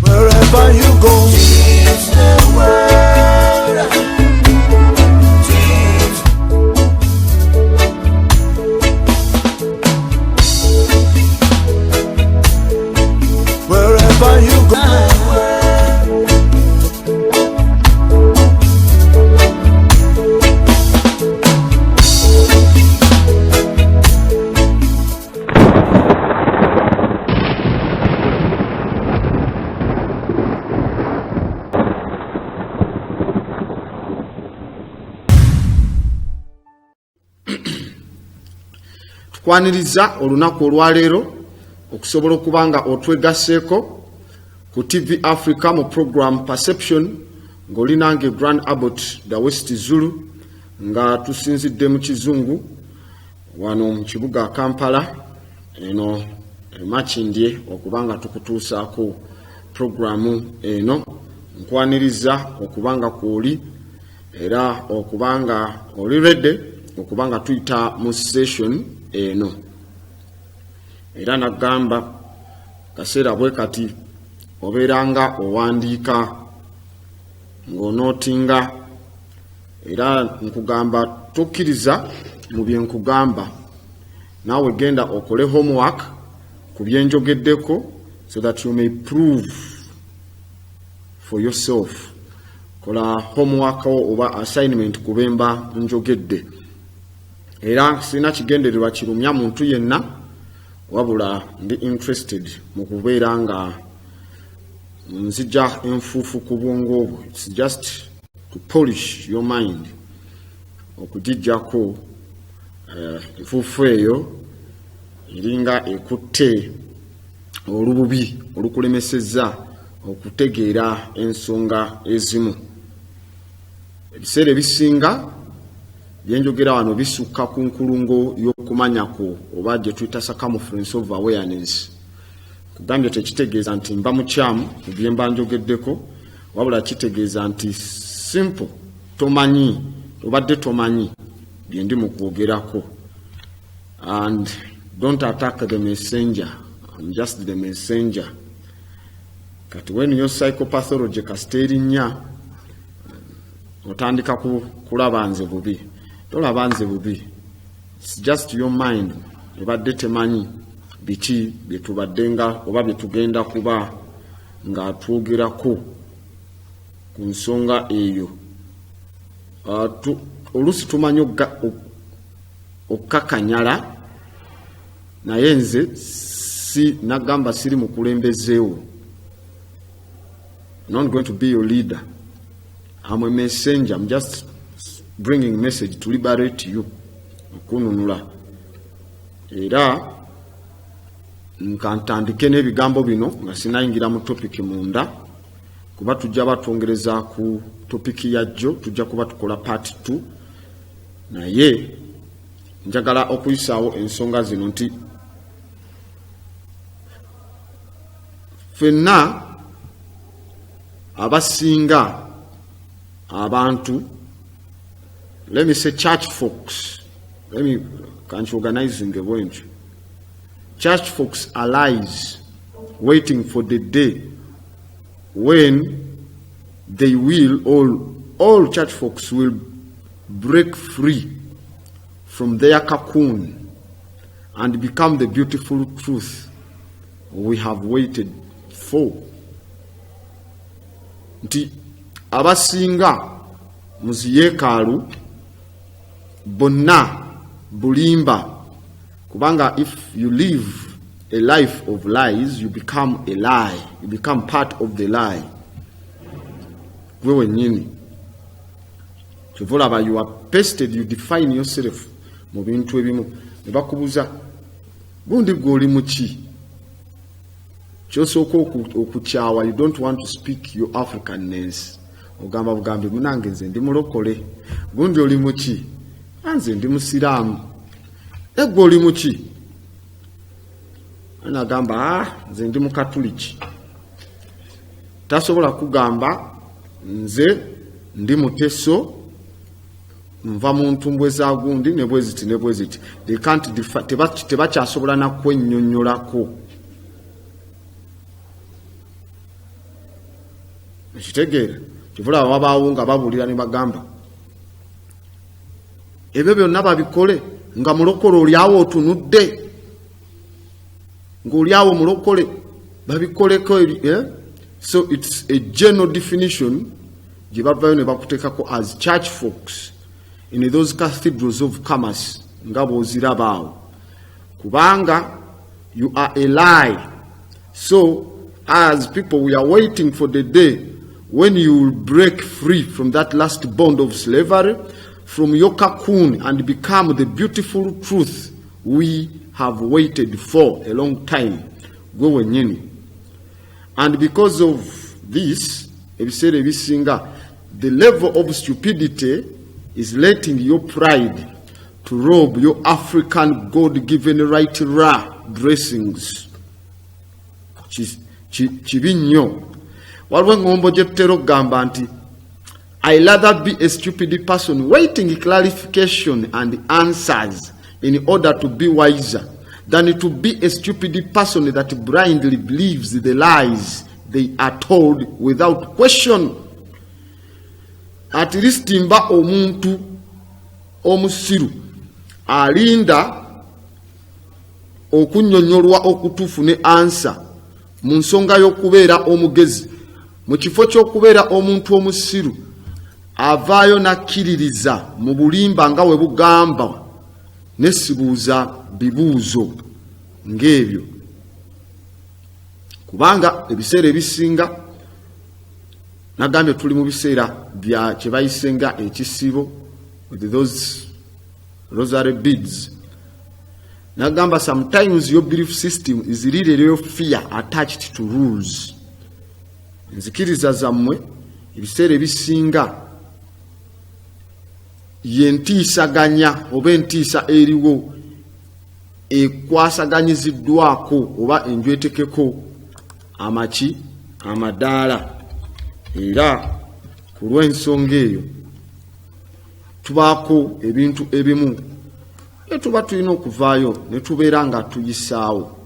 Wherever you go, teach the world. Teach. Wherever you go. Tukwaniriza olunaku olwaleero okusobola okubanga otwegasseeko ku TV Africa mu program Perception ng'oli nange Grand Abbott the West Zulu nga tusinzidde mu kizungu wano mu kibuga Kampala eno Makindye okubanga tukutuusaako programu eno. Nkwaniriza okubanga kwoli era okubanga oli ready okubanga tuyita mu session eno. Era nagamba kaseera bwe kati obeeranga owandiika ng'onootinga era nkugamba tokkiriza mu bye nkugamba naawe genda okole homework ku bye njogeddeko so that you may prove for yourself. Kola homework oba assignment ku bemba njogedde. Era sina kigendererwa kirumya muntu yenna wabula ndi interested mu kubeera nga nzija enfuufu ku bwongo obwo. It's just to polish your mind okugijjako enfuufu eyo eringa ekutte olububi olukulemesezza okutegeera ensonga ezimu. Ebiseera ebisinga byenjogera wano bisukka ku nkulungo y'okumanyako oba gye tuyita circumference of awareness. Kugambye tekitegeeza nti mba mukyamu ku bye mba njogeddeko wabula kitegeeza nti simple tomanyi obadde tomanyi bye ndi mu kwogerako. And don't attack the messenger. I'm just the messenger. Kati when your psychopathology kasita erinnya otandika kulaba nze bubi. Tolaba nze bubi. It's just your mind. Obadde temanyi biki bye tubaddenga oba bye tugenda kuba nga twogerako ku nsonga eyo. Oluusi tumanyi okukakanyala naye nze si nagamba siri mukulembezeewo. I'm not going to be your leader. I'm a messenger. I'm just bringing message to liberate you. Kununula. Era nkantandike n'ebigambo bino nga sinayingira mu topic munda kuba tujja batwongereza ku topic yajjo tujja kuba tukola part 2 naye njagala okuyisaawo ensonga zino nti ffenna abasinga abantu, let me say church folks, can't organizing the wench. Church folks are lies waiting for the day when they will, all church folks will break free from their cocoon and become the beautiful truth we have waited for. Nti abasinga muziyekaalu bonna bulimba kubanga if you live a life of lies you become a lie, you become part of the lie. Gwewe nyini kyovulaba you are pasted, you define yourself mu bintu ebimu ne bakubuza gundi gwoli muki kyosooka okukyawa, you don't want to speak your Africanness. Ogamba bugambi munange nze ndi mulokole. Gundi oli muki? Nze ndi musiraamu. Egwe oli muki? Anagamba nze ndi mukatuliki. tasobola kugamba nze ndi Muteso nva mu ntumbwe za gundi ne bweziti they can't tebakyasobola na kwennyonnyolako. Ekitegeera kivula wabaawo nga babuulira ne bagamba ebyo byonna babikole nga mulokole oliawo otunudde ng'oliawo mulokole babikoleko. So it's a general definition gye bavaayo ne bakuteekako as church folks in those cathedrals of commerce nga bw'ozirabaawo, kubanga you are a lie. So as people, we are waiting for the day when you will break free from that last bond of slavery, from your cocoon, and become the beautiful truth we have waited for a long time. And because of this, the level of stupidity is letting your pride to rob your African God-given right dressings. Chibinyo. Walwe ngombo jetero gamba nti, I rather be a stupid person waiting clarification and answers in order to be wiser than to be a stupid person that blindly believes the lies they are told without question. At least mba omuntu omusiru alinda okunnyonnyolwa okutuufu ne ansa mu nsonga y'okubeera omugezi. Mu kifo ky'okubeera omuntu omusiru avaayo nakkiririza mu bulimba nga we bugamba nesibuuza bibuuzo ng'ebyo, kubanga ebiseera ebisinga nagambye tuli mu biseera bya kye bayisenga ekisibo with those rosary beads. Nagamba sometimes your belief system is really real fear attached to rules. Nzikiriza zammwe ebiseera ebisinga yentiisaganya oba entiisa eriwo ekwasaganyiziddwako oba enjwetekeko amaki amadaala. Era ku lw'ensonga eyo tubaako ebintu ebimu tuba tulina okuvaayo ne tubeera nga tuyisaawo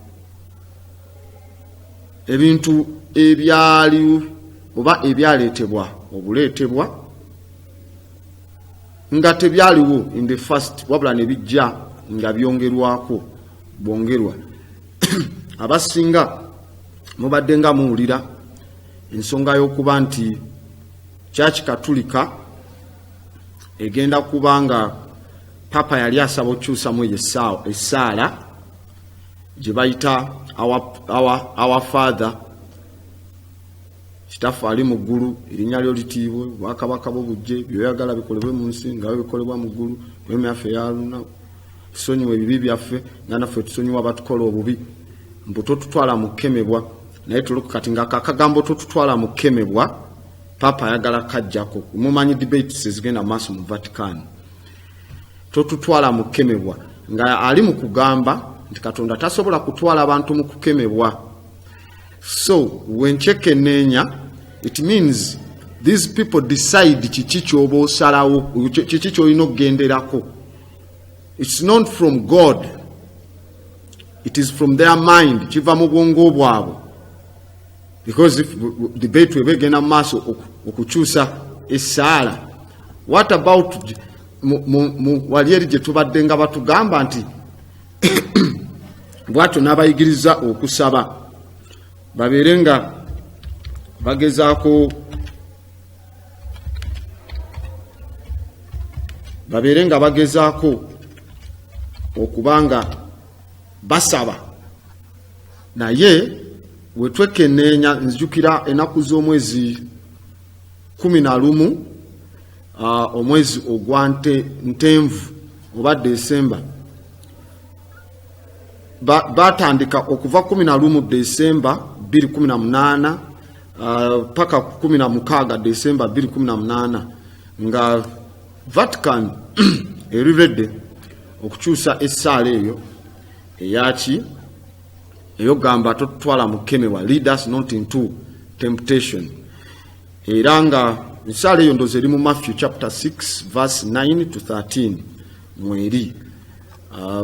ebintu ebyaliwo oba ebyaleetebwa obuleetebwa nga tebyaliwo in the first, wabula ne bijja nga byongerwako bwongerwa. Abasinga mubadde nga muwulira ensonga y'okuba nti Church Katulika egenda kubanga Papa yali asaba okyusamu essaala gye bayita our Father, kitaffe ali mu ggulu, erinnya lyo litiibwe, bwakabaka bw'obujje, byoyagala bikolebwe mu nsi nga bikolebwa mu ggulu, emirimu yaffe eya lunaku, tusonyiwe ebibi byaffe nga naffe tusonyiwa abatukola obubi, mbu totutwala mu kkemebwa. Naye kati nga akagambo totutwala mu kkemebwa Papa ayagala kajjako. Mumanyi debates ezigenda maaso mu Vatican. Totutwala mu kkemebwa nga ali mu kugamba nti Katonda tasobola kutwala abantu mu kukemebwa. So when chekenenya, it means these people decide kiki kyoba osalawo, kiki kyolina okugenderako. It's not from God, it is from their mind, kiva mu bwongo bwabwe. Because if debate we begena maaso okukyusa essaala, what about wali eri gye tubadde nga batugamba nti bwatyo n'abayigiriza okusaba babeere nga bagezaako okubanga basaba. Naye wetwekenneenya, nzijukira ennaku z'omwezi 11 omwezi ogwa Ntenvu oba Desemba, batandika okuva 11 Desemba 2018 paka 16 Desemba 2018 nga Vatican eriredde okukyusa essaala eyo eyaki eyogamba totutwala mu kkemebwa, lead us not into temptation. Era nga misaala eyo ndoozi eri mu Matthew chapter 6 verse 9 to 13 mweri.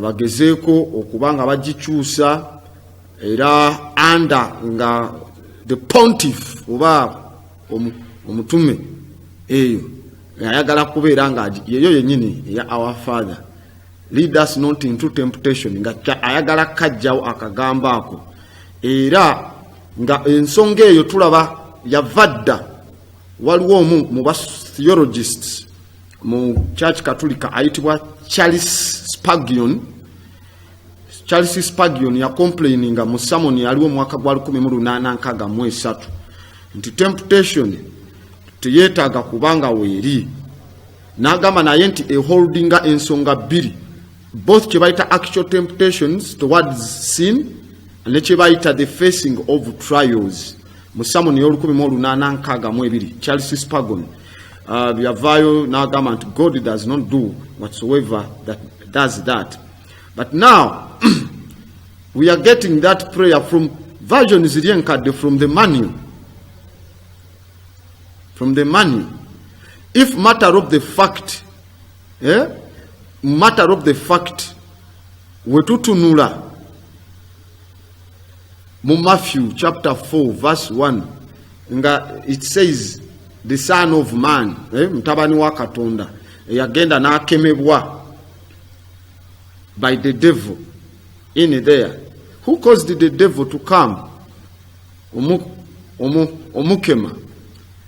Bagezeeko okuba nga bagikyusa era nga the pontiff oba omutume eyo ayagala kubeera nga yeyo yennyini eya our father, lead us not into temptation, nga ayagala kajjawo akagambo ako. Era nga ensonga eyo tulaba yavadda. Waliwo omu mu theologists mu church katolika ayitibwa Charles Spurgeon. Charles Spurgeon ya complaininga mu sermon yaliwo mwaka gwa 1863 nti temptation teyetaaga kubanga weeri. N'agamba naye nti eholdinga ensonga bbiri, both kye bayita actual temptations towards sin ne kye bayita the facing of trials. Mu sermon y'olu1862 Charles Spurgeon byavaayo n'agamba nti God does not do whatsoever that does that. But now we are getting that prayer from versions ryenkadde from the manual. From the manual. If matter of the fact, wetutunula mu Matthew chapter 4 verse 1 nga it says the son of man, mtabani wa Katonda eyagenda n'akemebwa by the devil in there. Who caused the devil to come? Omukema.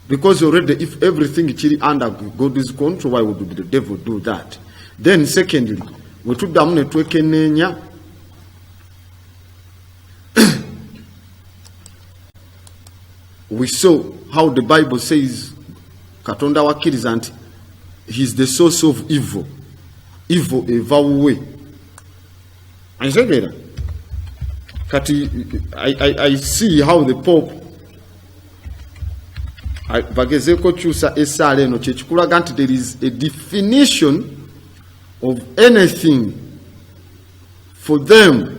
Because already if everything is under God's control, why would the devil do that? Then secondly, wetuddamu ne twekenneenya we saw how the Bible says Katonda wakkiriza nti he is the source of evil. Evil evawuwe. Anjegera. Kati I see how the Pope bagezeko kyusa essaala eno kyekikulaga nti there is a definition of anything for them.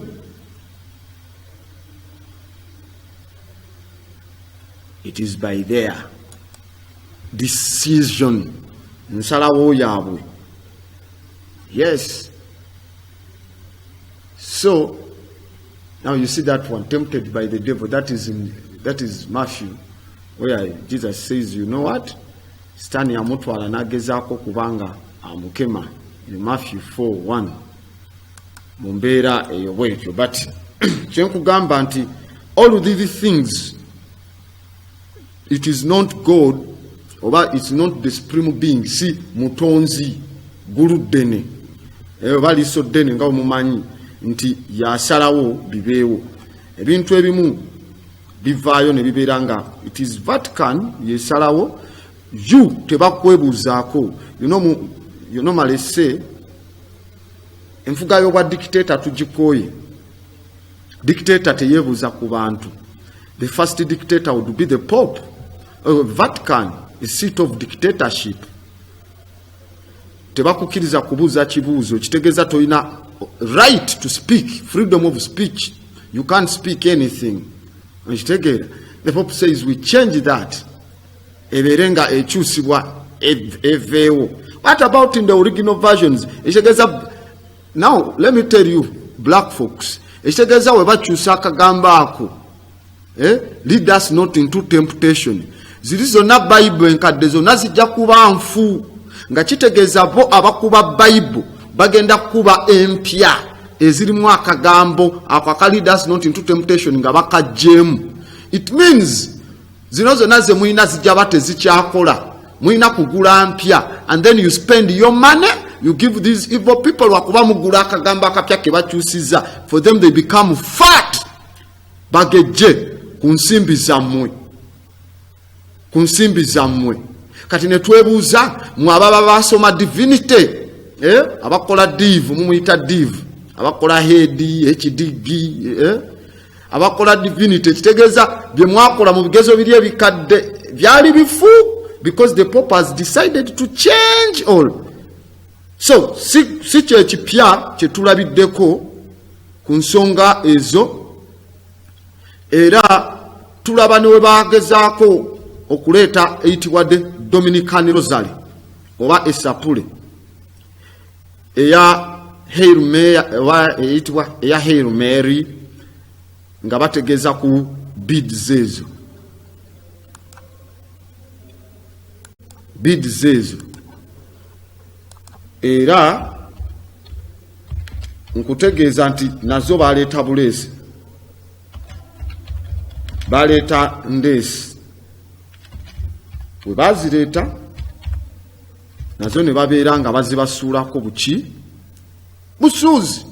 It is by their decision. Nsalawo yaabwe. Yes. So now you see that one, tempted by the devil. That is Matthew, where Jesus says, you know what? Stani amutwala nagezaako kubanga amukema. In Matthew 4:1. Mumbeera eyo bwetyo. But kyenkugamba nti all of these things, it is not God, or it's not the supreme being. Si mutonzi guru dene. Bali so dene nga mumanyi nti yasalawo bibeewo. Ebintu ebimu bivaayo ne bibeeranga. It is Vatican yesalawo. You tebakwebuzaako. You normally say enfuga y'obwa dictator tugikoye. Dictator teyebuza ku bantu. The first dictator would be the Pope. Vatican is seat of dictatorship. Tebakukiriza kubuza kibuuzo. Kitegeeza toyina right to speak, freedom of speech. You can't speak anything. The Pope says we change that. Eberenga ekyusibwa eveewo. What about in the original versions? Now let me tell you, black folks, ekitegeeza we bakyusa akagambo ako. Lead us not into temptation. Ziri zonna Bible enkadde zonna zijja kuba nfu. Nga kitegeeza bo abakuba Bible bagenda kuba empya ezirimu akagambo ako lead us not into temptation nga bakajjeemu. It means zino zonna ze muyina zijja bate zikyakola. Muyina kugula mpya, and then you spend your money, you give these evil people wakuba mugula akagambo akapya ke bakyusiza. For them they become fat. Bagejje kunsimbi zammwe. Kati ne twebuuza mu ababa basoma divinity, abakola div mumuyita div, abakola hedi HDG, abakola divinity, kitegeeza bye mwakola mu bigezo biri ebikadde byali bifu, because the Pope has decided to change all. So si kyekipya kye tulabiddeko ku nsonga ezo. Era tulaba ne bagezaako okuleeta eyitibwa de Dominican Rosary oba esapule eya Hail Mary nga bategeeza ku beads ezo era nkutegeeza nti nazo baleeta buleesi baleeta ndeesi bwe bazireeta nazo ne babeera nga bazibasuulako busuuzi.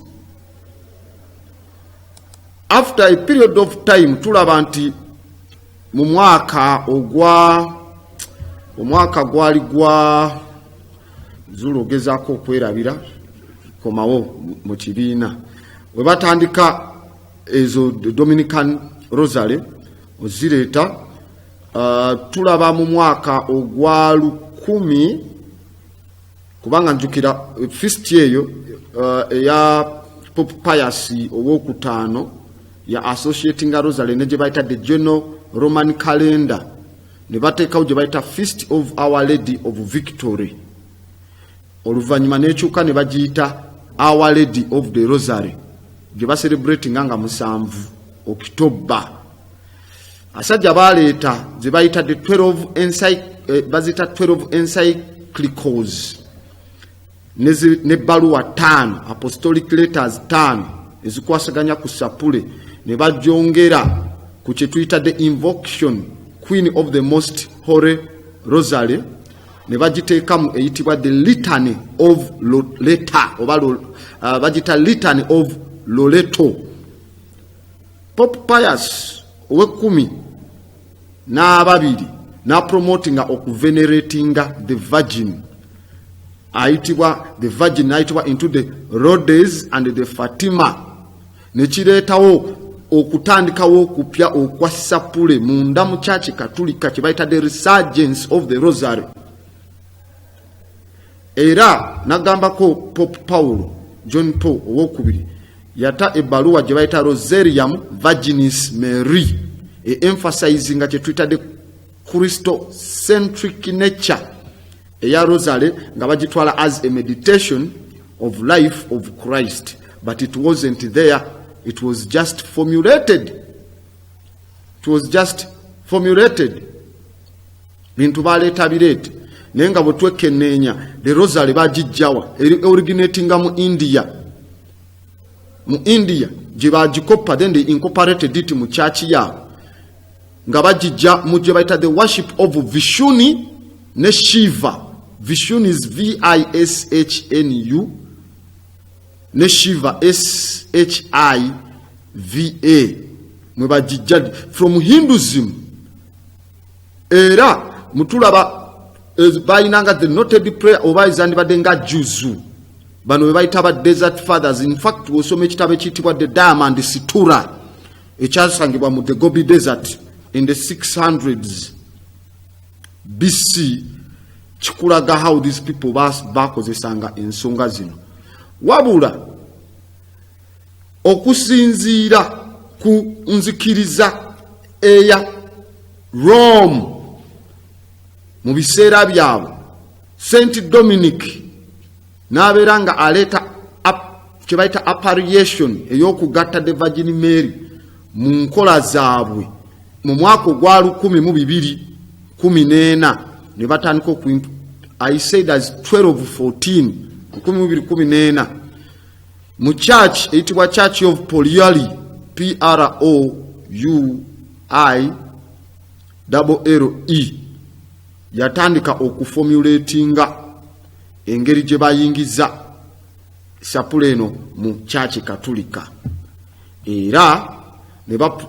After a period of time tulaba nti mu omwaka gwali gwa zulogezaako okwerabira komawo mu kibiina we batandika ezo Dominican Rosary ozireeta tulaba mu mwaka ogwa 10 kubanga njukira feast eyo eya Pope Pius owokutaano ya associating Rosary ne gye bayita the General Roman Calendar ne bateekawo gye bayita Feast of Our Lady of Victory oluvannyuma n'ekyuka ne bagiyita Our Lady of the Rosary gye baselebratinga nga 7 October. Asajja baleeta ze bayita the 12 encyclicals ne baluwa 5 apostolic letters 5 ezikwasaganya ku sapule ne bajongera ku kye tuyita the invocation Queen of the Most Holy Rosary ne bagiteekamu eyitibwa the Litany of Loretta oba bagita Litany of Loreto. Pope Pius ow'ekumi n'ababiri na promotinga okuveneratinga the Virgin ayitibwa the Virgin ayitibwa into the Rhodes and the Fatima nekireetawo okutandikawo okupya okwa sapule munda mu church katolika kye bayita the resurgence of the Rosary. Era nagambako Pope John Paul owokubiri yata ebbaluwa gye bayita Rosarium Virginis Mary emphasizing kye tuyita the Christocentric nature eya Rosary nga bagitwala as a meditation of life of Christ, but it wasn't there. It was just formulated. Bintu baleeta bireete naye nga bwe twekenneenya the Rosary bagijjawa originatinga mu India gye bagikopa then they incorporated it mu church yaabwe nga bagijja mu gye bayita the worship of Vishnu ne Shiva. Vishnu is VISHNU ne Shiva SHIVA mwe bagijja from Hinduism. Era mutulaba bayinanga the noted prayer oba izandibadde nga juzu bano bebayita ba desert fathers. In fact osoma ekitabo ekiyitibwa the Diamond Situra ekyasangibwa mu the Gobi Desert in the 600s BC kikulaga how these people bakozesanga ensonga zino wabula okusinziira ku nzikiriza eya Rome mu biseera byabwe Saint Dominic n'abeera nga aleeta kye bayita apparition ey'okugatta the Virgin Mary mu nkola zaabwe mu mwaka ogwa 1214 ne batandika I said as 1214 1214 mu church eyitibwa Church of Poliari PROUILLE yatandika okuformulatinga engeri gye bayingiza sapule eno mu church katolika era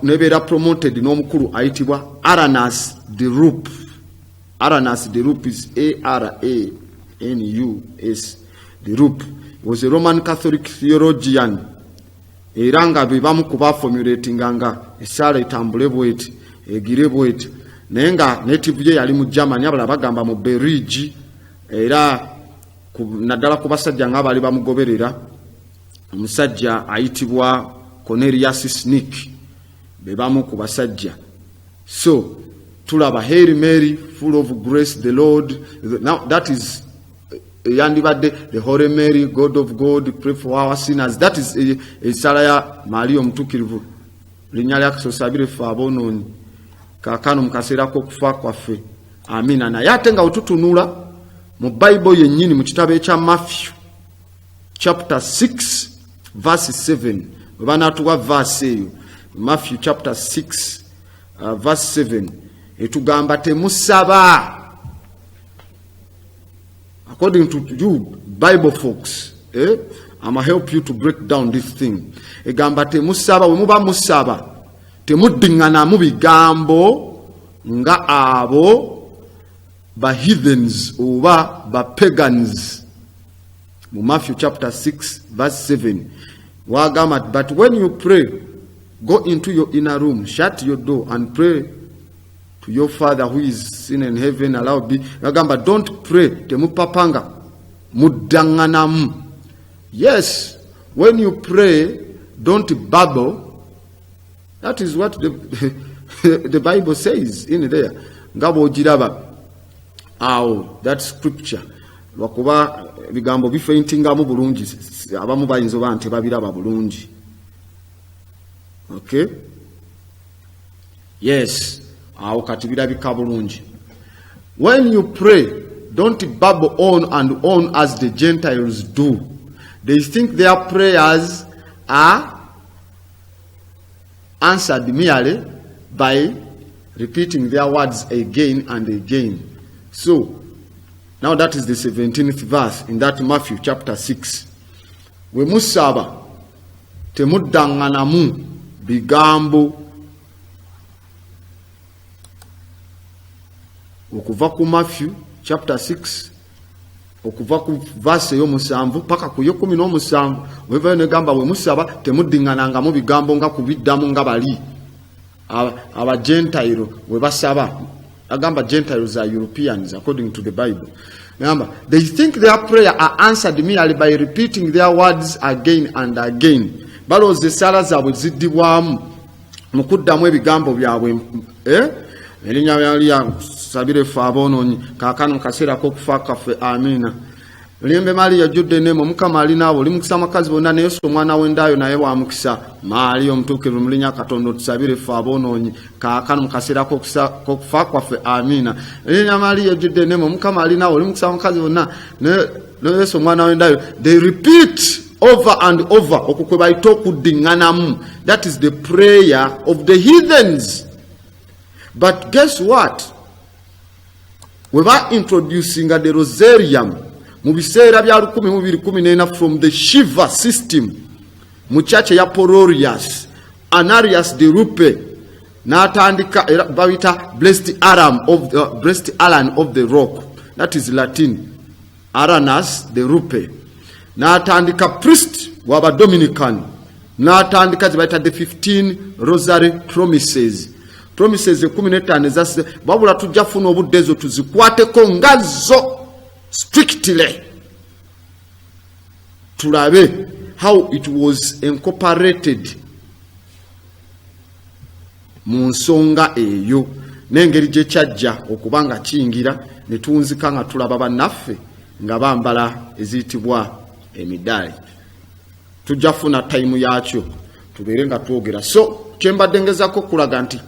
nebeera promoted n'omukulu ayitibwa Aranas de Rup. Aranas de Rup is ARANUS de Rup. He was a Roman Catholic theologian era nga bebamu kuba formulatinga nga esaala etambule bweti egire bweti naye nga native ye yali mu Germany abala bagamba mu Berigi era naddala ku basajja nga bali bamugoberera omusajja ayitibwa Cornelius Snick bebamu ku basajja So tulaba Hail Mary full of grace the Lord. Now that is yandibadde the Holy Mary God of God pray for our sinners. That is essala ya Maria omutuukirivu linnya lya Kristo sabire ffe aboonoonyi kaakano mu kaseera k'okufa kwaffe. Amina. Naye ate nga otutunula mu Bible yennyini mu kitabo ekya Matthew chapter 6 verse 7 we banaatuwa verse eyo Matthew chapter 6 verse 7 etugamba temusaba. According to you Bible folks, I'ma help you to break down this thing. Egamba temusaba, we muba musaba temuddingana mu bigambo nga abo ba heathens oba ba pagans. Mu Matthew chapter 6 verse 7 wagamba, but when you pray, go into your inner room, shut your door and pray to your Father who is in heaven. Allow be. Wagamba, don't pray temupapanga muddanganamu. Yes, when you pray, don't babble. That is what the Bible says in there. Ngabo jiraba. Awo, that scripture. Wakuba bigambo bifeintingamu bulungi abamu bayinza oba nti babiraba bulungi. Okay? Yes. Awo kati birabika bulungi. When you pray, don't babble on and on as the Gentiles do. They think their prayers are answered merely by repeating their words again and again. So, now that is the 17th verse in that Matthew chapter 6. We musaba temuddanganamu bigambo. Okuva ku Matthew chapter 6 okuva ku verse y'omusanvu paka ku y'ekumi n'omusanvu wevayo negamba we musaba temuddingananga mu bigambo nga kubiddamu nga bali aba Gentile we basaba. Agamba Gentiles are Europeans according to the Bible. Remember, they think their prayer are answered merely by repeating their words again and again. Balooza essaala zaabwe ziddibwamu mu kuddamu ebigambo byabwe. Erinnya lya sabire ffe aboonoonyi kaakano mu kaseera k'okufa kwaffe. Amina. Limbe Maria jjudde neema Mukama ali naawe, oli mukisa amakazi bonna ne Yesu omwana w'endaayo naye wa mukisa. Maria omutuukirivu mu linnya Katonda otusabire ffe aboonoonyi kaakano mu kaseera k'okufa kwaffe. Amina. Erinnya Maria jjudde neema Mukama ali naawe, oli mukisa amakazi bonna ne Yesu omwana w'endaayo. They repeat over and over okwo kwe bayita okuddiŋŋanamu. That is the prayer of the heathens. But guess what? We were introducing the Rosarium mu biseera bya 1214 from the Shiva system mu church ya Pororius Anarius de Rupe n'atandika babita Blessed Alan of the Rock. That is Latin. Aranus de Rupe n'atandika priest waba Dominican n'atandika zibayita the 15 Rosary Promises 15 ezase babula tujja funa obudde ezo tuzikwateko ngazo strictly tulabe how it was incorporated mu nsonga eyo n'engeri gye kyajja okubanga kiyingira ne tuwunzika nga tulaba bannaffe nga bambala eziyitibwa emidaali. Tujja funa time yakyo tubeere nga twogera. So kyembadde ngezako kulaga nti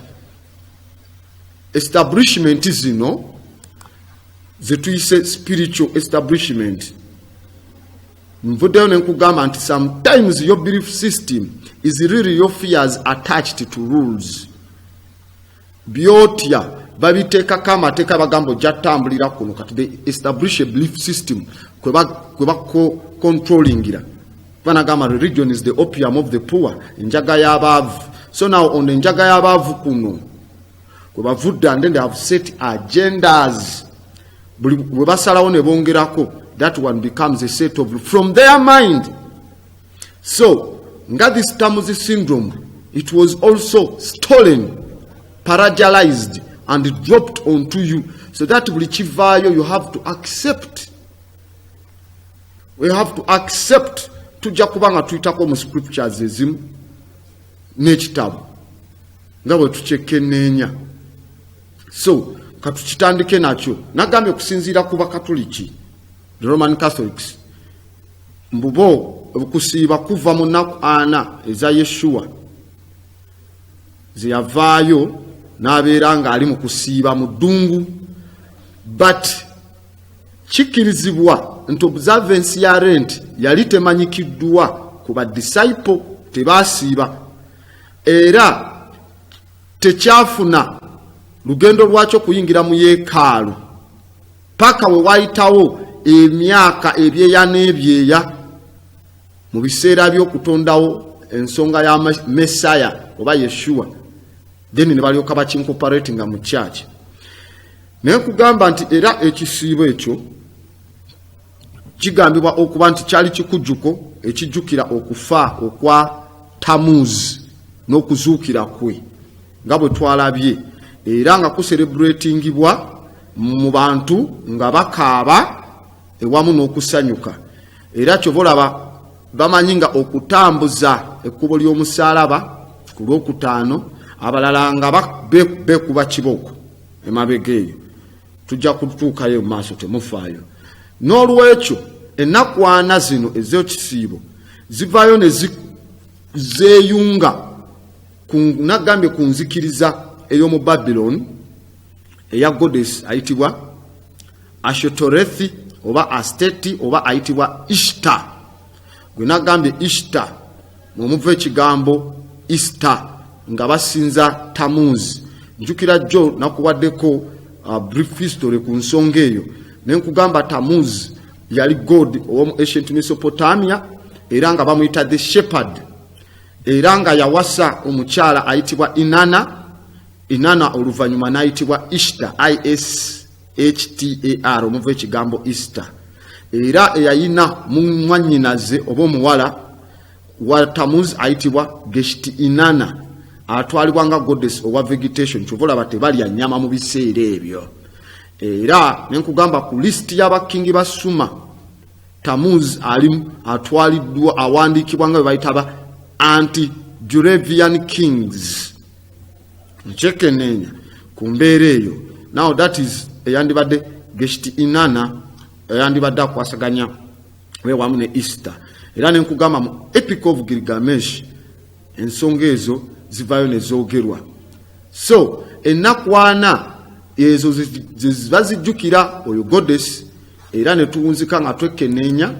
establishment zino zetuyise spiritual establishment. Nvuddeyo ne nkugamba nti sometimes your belief system is really your fears attached to rules. Byotya babiteekako amateeka bagamba ojja ttambulira kuno kati they establish a belief system kwe controllingira. Banagamba religion is the opium of the poor, enjaga y'abaavu. So now on the enjaga y'abaavu kuno kwe bavudde and then they have set agendas. Bwe basalawo ne bongerako, that one becomes a set of from their mind. So nga this Tamuzi syndrome, it was also stolen, paralyzed and dropped onto you, so that buli kivaayo you have to accept. We have to accept. Tujja kubanga tuyitako mu scriptures ezimu n'ekitabo nga bwe tukyekenneenya So katukitandike nakyo nagambye okusinziira ku bakatoliki the Roman Catholics mbubo okusiiba kuva mu nnaku 4 eza Yeshua ziyavaayo n'abeera ng'ali mu kusiiba mu ddungu, but kikirizibwa nti observance ya Lent yali temanyikiddwa ku badisciple tebaasiiba era tekyafuna lugendo lwakyo kuyingira mu yeekaalu paka we wayitawo emyaka ebyeya n'ebyeya mu biseera by'okutondawo ensonga ya Messiah oba Yeshua, then ne balyoka bakincorporatinga mu church. Naye kugamba nti era ekisiibo ekyo kigambibwa okuba nti kyali kikujjuko ekijjukira okufa okwa Tammuz n'okuzuukira kwe nga bwe twalabye, era nga kucelebratingibwa mu bantu nga bakaaba ewamu n'okusanyuka, era kyobolaba bamanyi nga okutambuza ekkubo ly'omusaalaba ku Lwokutaano abalala nga bekuba kibooko emabega eyo. Tujja kutuukayo mu maaso temufaayo. N'olwekyo ennaku 4 zino ez'ekisiibo zivaayo ne zeeyunga nagambye ku nzikiriza ey'omu Babylon eya goddess ayitibwa Ashtoreth oba Asteti oba ayitibwa Ishtar. Gwe nagambye Ishtar mumuva ekigambo Easter nga basinza Tammuz. Njukira jjo nakuwaddeko brief history ku nsonga eyo, ne nkugamba Tammuz yali god ow'omu ancient Mesopotamia era nga bamuyita the shepherd, era nga yawasa omukyala ayitibwa Inanna oluvannyuma n'ayitibwa Ishtar, Ishtar omuva ekigambo Easter, era eyayina mwannyinaze oba omuwala wa Tammuz ayitibwa Geshti Inanna atwalibwa nga goddess owa vegetation. Kyova tebalya nnyama mu biseera ebyo. Era nenkugamba ku list y'abakingi ba Suma Tammuz alimu atwaliddwa awandiikibwa nga bayita ba anti-Jurevian kings. Nchekenenya ku mbeera eyo. Now that is eyandibadde Geshti Inanna eyandibadde akwasaganya wewamu ne Easter. Era nenkugamba mu Epic of Gilgamesh ensonga ezo zivayo ne zoogerwa. So ennaku 4 ezo zibazijjukira oyo goddess, era ne tuwunzika nga twekenneenya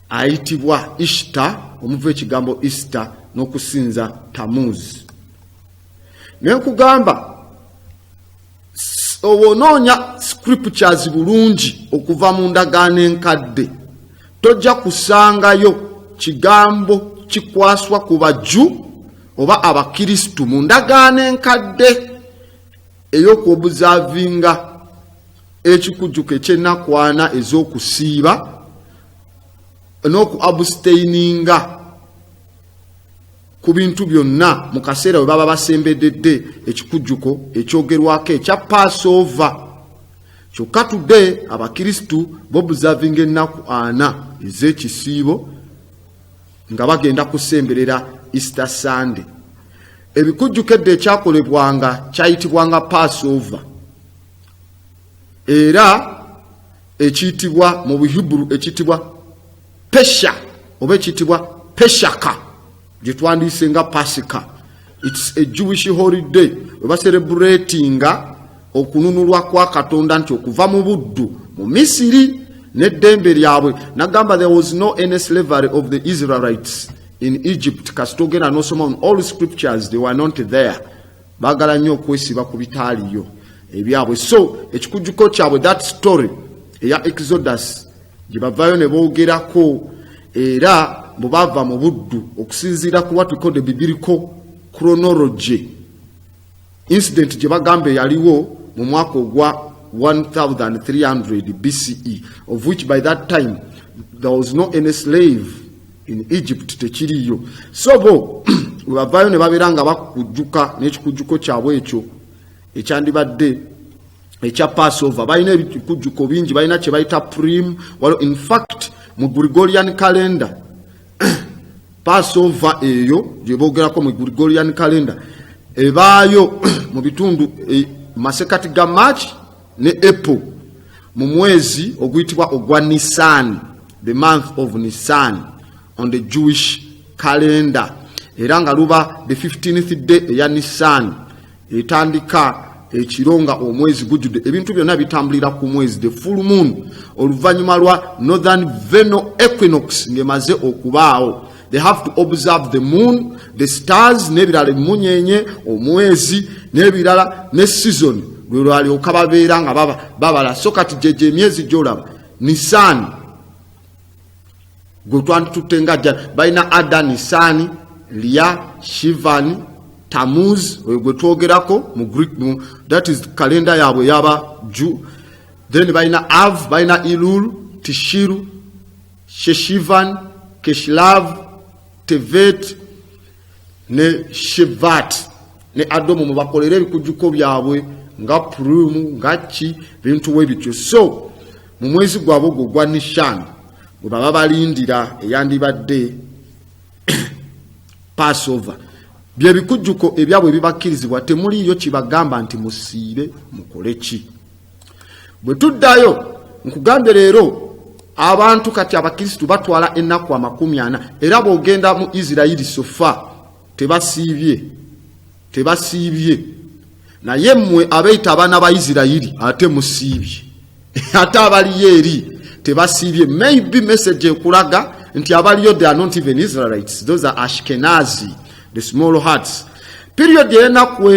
ayitibwa Ishtar omuva ekigambo Easter n'okusinza Tammuz. Naye nkugamba obonoonya scriptures bulungi okuva mu ndagaano enkadde tojja kusangayo kigambo kikwaswa ku bajju oba abakristu mu ndagaano enkadde ey'okuobservinga ekikujjuko eky'ennaku 4 ez'okusiiba n'oku-abstaininga ku bintu byonna mu kaseera we baba basembedde ekikujjuko ekyogerwako ekya Passover. Kyokka tudde abakristu b'observinga ennaku 4 ez'ekisiibo nga bagenda kusemberera Easter Sunday. Ebikujjukedde ekyakolebwanga kyayitibwanga Passover, era ekiyitibwa mu Buhibru ekiyitibwa Pesha oba ekiyitibwa Peshaka, gye twandiise nga Pasika. It's a Jewish holiday we celebratinga okununulwa kwa Katonda nti okuva mu buddu mu Misiri n'eddembe lyabwe. Nagamba there was no any slavery of the Israelites in Egypt. Kasitogera n'osoma on all scriptures, they were not there. Bagala nnyo okwesiba ku bitaaliyo ebyabwe. So ekikujjuko kyabwe that story eya Exodus gye bavaayo ne boogerako, era bwe bava mu buddu okusinziira ku what we call the biblical chronology incident gye bagamba yaliwo mu mwaka ogwa 1300 BCE, of which by that time there was no any slave in Egypt tekiriyo. So bo bavaayo ne babeera nga bakujjuka n'ekikujjuko kyabwe ekyo ekyandibadde ekya Passover. Balina ebikujjuko bingi, balina kye bayita Purim. In fact mu Gregorian calendar Passover eyo gye boogerako mu Gregorian calendar ebaayo mu bitundu masekati ga March ne April mu mwezi oguyitibwa ogwa Nisan, the month of Nisan on the Jewish calendar. Era nga luba the 15th day ya Nisan etandika ekironga omwezi gujjude ebintu byonna bitambulira ku mwezi, the full moon oluvanyuma lwa northern vernal equinox ngemaze okubaawo. They have to observe the moon, the stars, nebirala emunyenye, omwezi, nebirala ne season. Lwali okababeera nga babala. So kati jeje emyezi gyolaba Nisan gwe twanditutenga balina Adar, Nisan, Lia, Shivan, Tammuz gwe twogerako mu Greek, that is calendar yabwe yaba Jew. Then balina Av, balina Elul, Tishiru, Sheshivan, Keshlav, Tevet ne Shevat ne Adomu mubakolera ebikujjuko byabwe nga Purim nga ki bintu webityo. So mu mwezi gwabwe gwa Nishan bwe baba balindira eyandibadde Passover, bye bikujjuko ebyabwe bibakkirizibwa, temuliyo kibagamba nti musiibe mukole ki. Bwe tuddayo nkugambye leero abantu kati abakristu batwala ennaku 40 era bwogenda mu Isirayiri sofa tebasiibye naye mmwe abeita abaana ba Isirayiri ate musiibye ate abaliyo eri tebasiibye. Maybe message ekulaga nti abaliyo they are not even Israelites, those are Ashkenazi, the small hearts. Period y'ennaku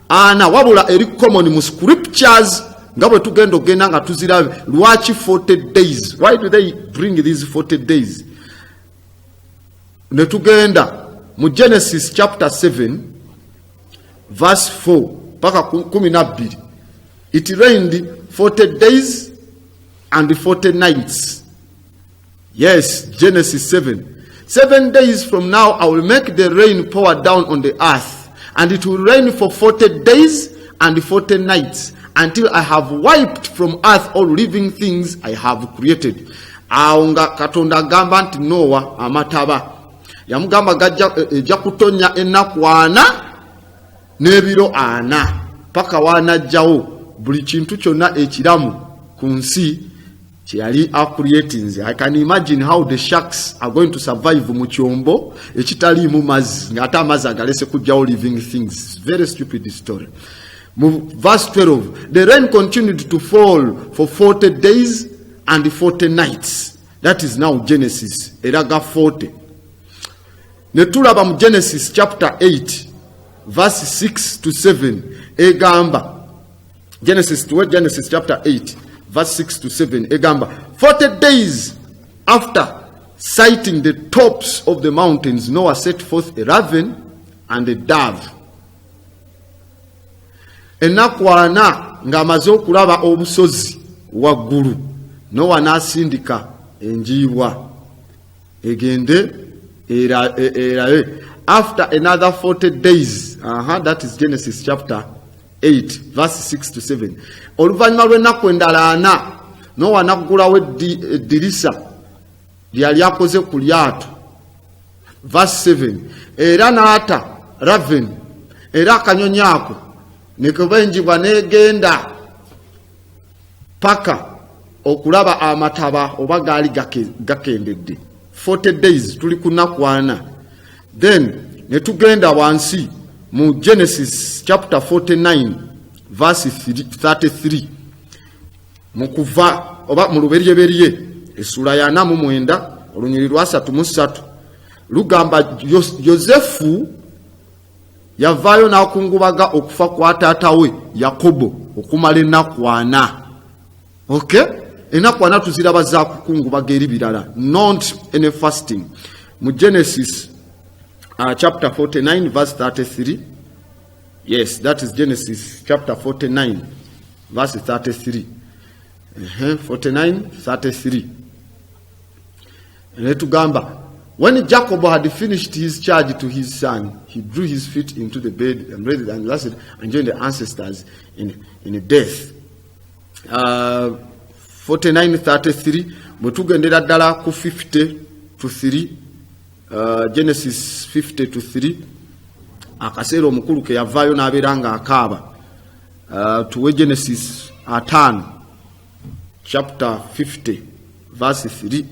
ana wabula eri common mu scriptures nga bwe tugenda ogenda nga tuzirabe. Lwaki 40 days? Why do they bring these 40 days? Ne tugenda mu Genesis chapter 7 verse 4 paka 12. It rained 40 days and 40 nights. Yes, Genesis 7. 7 days from now I will make the rain pour down on the earth, and it will rain for 40 days and 40 nights until I have wiped from earth all living things I have created. Aunga Katonda gamba nti Noah amataba yamugamba gajja kutonya ennaku 4 n'ebiro 4 paka wanajjawo buli kintu kyonna ekiramu ku nsi kyeyali creating. I can imagine how the sharks are going to survive mu kyombo ekitaliimu mazzi ng'ate amazzi agalese kujjawo living things. Very stupid story. Verse 12, the rain continued to fall for 40 days and 40 nights. That is now Genesis eraga 40. Netulaba mu Genesis chapter 8 verse 6 to 7 egamba. Genesis chapter 8 verse 6 to 7 egamba, 40 days after sighting the tops of the mountains, Noah set forth a raven and a dove. Ennaku 4 ng'amaze okulaba obusozi waggulu, Noah n'asindika enjiibwa egende erabe. After another 40 days, that is Genesis chapter 8 verse 6 to 7. Oluvannyuma lw'ennaku endala 4 Noah n'aggulawo eddirisa lyali akoze ku lyato. Verse 7, era n'ata raven, era akanyonyi ako ne kubenjibwa n'egenda paka okulaba amataba oba gaali gakendedde. 40 days tuli ku nnaku 4. Then ne tugenda wansi mu Genesis chapter 49 verse 33. Mukuva oba mu luberyeberye essula ya 49 olunyiri lwa 33 lugamba Yosefu yavaayo n'akungubaga okufa kwa taata we Yakobo okumala ennaku 4. Okay? Ennaku 4 tuziraba za kukungubaga eri birala, not any fasting. Mu Genesis chapter 49 verse 33. Yes, that is Genesis chapter 49 verse 33. 49:33. Letugamba, when Jacob had finished his charge to his son, he drew his feet into the bed and read and lasted and joined the ancestors in death. 49:33. Mutugendera ddala ku 50:3. Genesis 50:3. Akaseera omukulu ke yavaayo n'abeera nga akaaba. tuwe Genesis 5 chapter 50 verse 3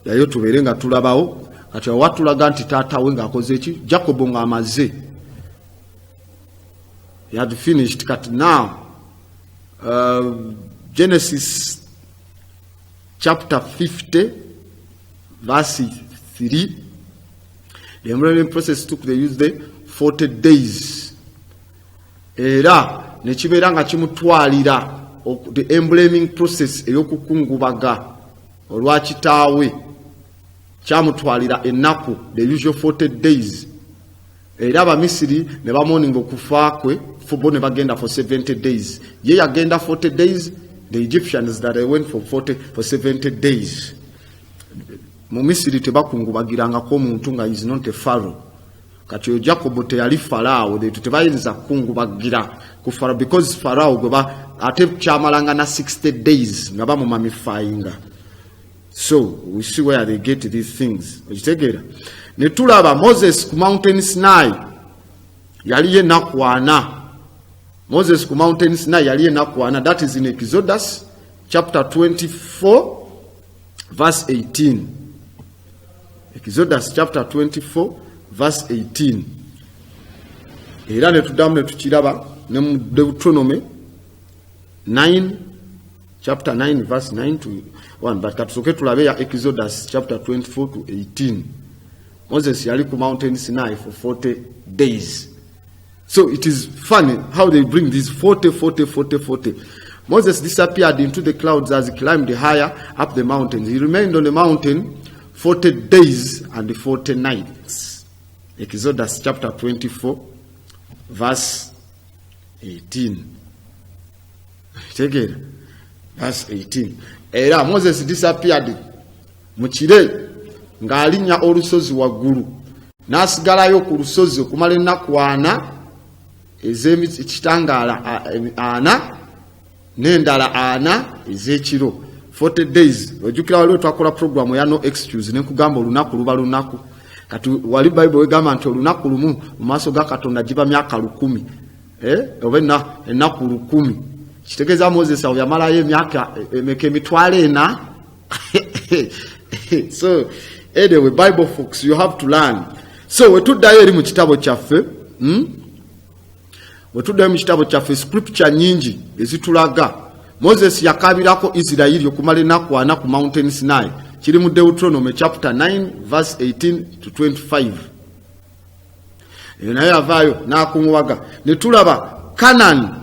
yayo tubeere nga tulabawo kati watulaga nti taatawe ng'akoze eki Jacob ng'amaze he had finished kati now Genesis chapter 50 verse 3 the embroidery process took the use the 40 days era nekibeera nga kimutwalira the embleming process eyokukungubaga olwa kitaawe kyamutwalira ennaku the usual 40 days era Abamisiri ne bamoninga okufa kwe bo ne bagenda for 70 days ye yagenda 40 days the Egyptians that they went for 70 days mu Misiri tebakungubagirangako omuntu nga is not a pharaoh kati yo Jacob teyali Farao tebayinza kungubagira ku Farao because Farao gweba ate kyamalanga na 60 days nga bamumamifyinga. So we see where they get these things. Ne tulaba Moses ku mountain Sinai yali yenakwana. Moses ku mountain Sinai yali yenakwana. That is in Exodus chapter 24 verse 18. Exodus chapter 24 verse 18. Era ne tudamu ne tukiraba ne mu Deuteronomy 9 chapter 9 verse 9 to 1, but katusoke tulabe ya Exodus chapter 24 to 18. Moses yali ku mountain Sinai for 40 days. So it is funny how they bring these 40. Moses disappeared into the clouds as he climbed higher up the mountains. He remained on the mountain 40 days and 40 nights. Exodus chapter 24 verse 18. Take it. Verse 18. Era Moses disappeared mukire ng'alinya olusozi waggulu n'asigalayo ku lusozi okumala ennaku 4 ez'ekitangaala 4 n'endala 4 ez'ekiro 40 days. Ojjukira waliwo twakola program ya no excuse ne nkugamba olunaku luba lunaku kati wali Bible wegamba nti olunaku lumu mu maaso ga Katonda giba myaka 1000 oba ennaku 1000. Kitegeeza Moses awo yamalayo emyaka emeka emitwalo 4. So anyway, Bible folks, you have to learn. So wetuddayo eri mu kitabo kyaffe wetuddayo mu kitabo kyaffe scripture nyingi ezitulaga Moses yakabirako Israeli okumala ennaku 4 ku mountain Sinai. Kiri mu Deuteronomy chapter 9 verse 18 to 25. Naye avaayo n'akungubaga ne tulaba Canaan.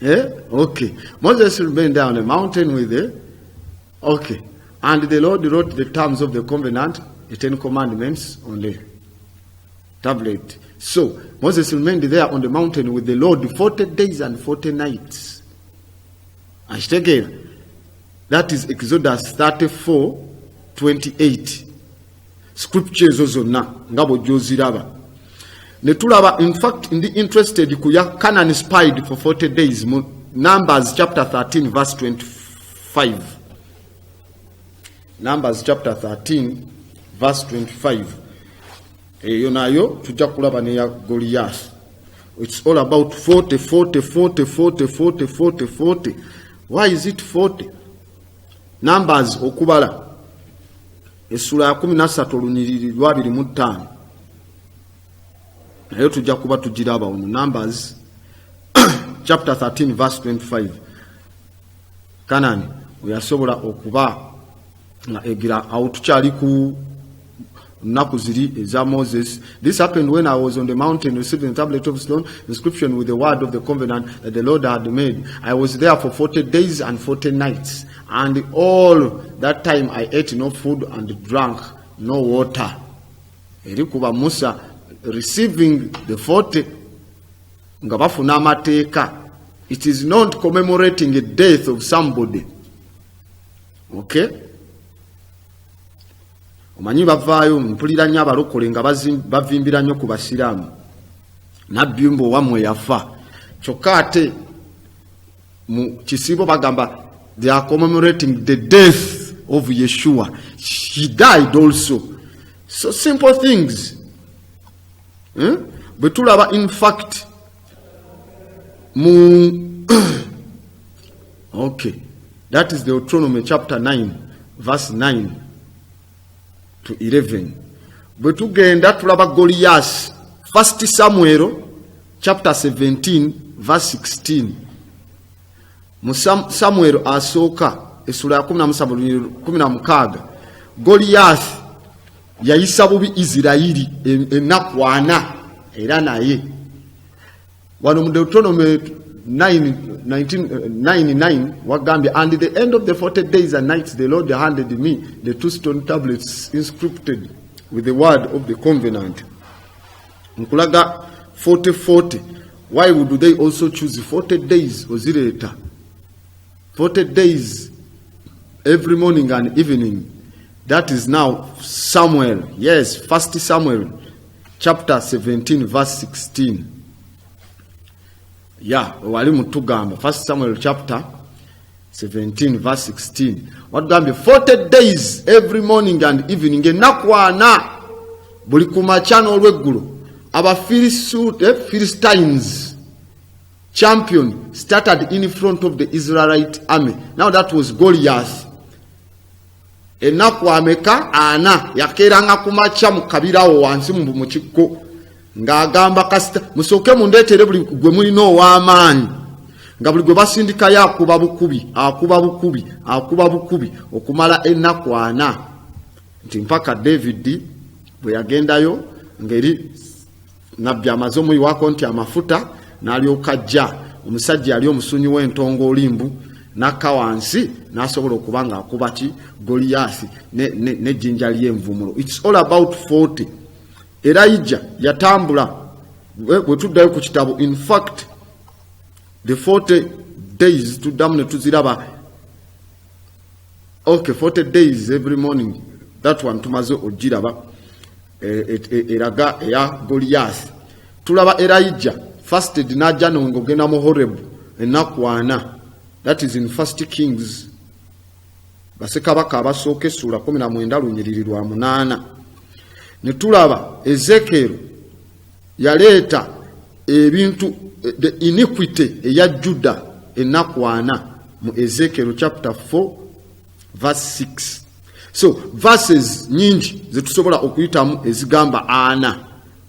Okay. Moses remained down the mountain with the okay. And the Lord wrote the terms of the covenant, the 10 commandments on the tablet. So Moses remained there on the mountain with the Lord 40 days and 40 nights. That is Exodus 34:28. Scriptures zonna ngabo joziraba. Netulaba, in fact, in the interested kuya Canaan spied for 40 days. Numbers chapter 13 verse 25. Numbers chapter 13 verse 25. Yonayo tujja kulaba ne ya Goliath. It's all about 40. Why is it 40? Numbers okubala. Esura ya 13 olunyiriri lwa 25. Nayo tujja kuba tugiraba ono Numbers chapter 13 verse 25. Canaan oyasobola okuba nga egira awo tukyali ku nnaku ziri eza Moses. This happened when I was on the mountain receiving the tablet of stone, inscription with the word of the covenant that the Lord had made. I was there for 40 days and 40 nights, and all that time I ate no food and drank no water. Erikuba Musa receiving the 40 nga bafuna amateeka. It is not commemorating the death of somebody. Okay? Omanyi bavaayo mpulira nnyo abalokole nga bavimbira nnyo ku basiraamu. Nabyumbo wamwe yafa. Kyokka ate mu kisibo bagamba they are commemorating the death of Yeshua. He died also. So simple things. Betulaba in fact Okay, that is Deuteronomy chapter 9 verse 9 to 11. Bwe tugenda tulaba Goliath, 1 Samuel chapter 17 verse 16. Mu Samuel asooka essula ya 16 Goliath yayisa bubi Isirayiri ennaku 4 era naye wano mu Deuteronomy 9:9 wagambye, and at the end of the 40 days and nights the Lord handed me the 2 stone tablets inscripted with the word of the covenant. Nkulaga 40. Why would they also choose 40 days ozireta 40 days every morning and evening? That is now Samuel. Yes, 1 Samuel chapter 17 verse 16. Yeah, wali mutugamba 1 Samuel chapter 17 verse 16. What gambe 40 days every morning and evening enakwana buli kumachano olweggulo aba Philistines champion started in front of the Israelite army. Now that was Goliath. Ennaku ameka ana yakeranga kumacha mu kabirawo wansi mu kikko ng'agamba kasita musoke mundeetere buli gwe mulina ow'amaanyi nga buli gwe basindika yakuba bukubi okumala ennaku 4 nti mpaka David bwe yagendayo ngeri nabbi amaze omuyiwako nti amafuta n'alyoka ajja omusajja yali omusunyi w'entongo olimbu n'akka wansi n'asobola okuba ng'akuba ki Goliath n'ejjinja ly'envumulo. It's all about 40. Elijah yatambula bwe tuddayo ku kitabo. In fact the 40 days tuddamu ne tuziraba. Okay, 40 days every morning, that one tumaze ogiraba eraga eya Goliath. Tulaba Elijah fasted n'ajja n'ogenda mu Horeb ennaku 4. That is in 1 Kings basekabaka abasooka essula 19 lunyiriri lwa 8. Ne tulaba Ezekiel yaleeta ebintu the iniquity eya Judah ennaku 4 mu Ezekiel chapter 4 verse 6. So verses nyingi zetusobola okuyitamu ezigamba 4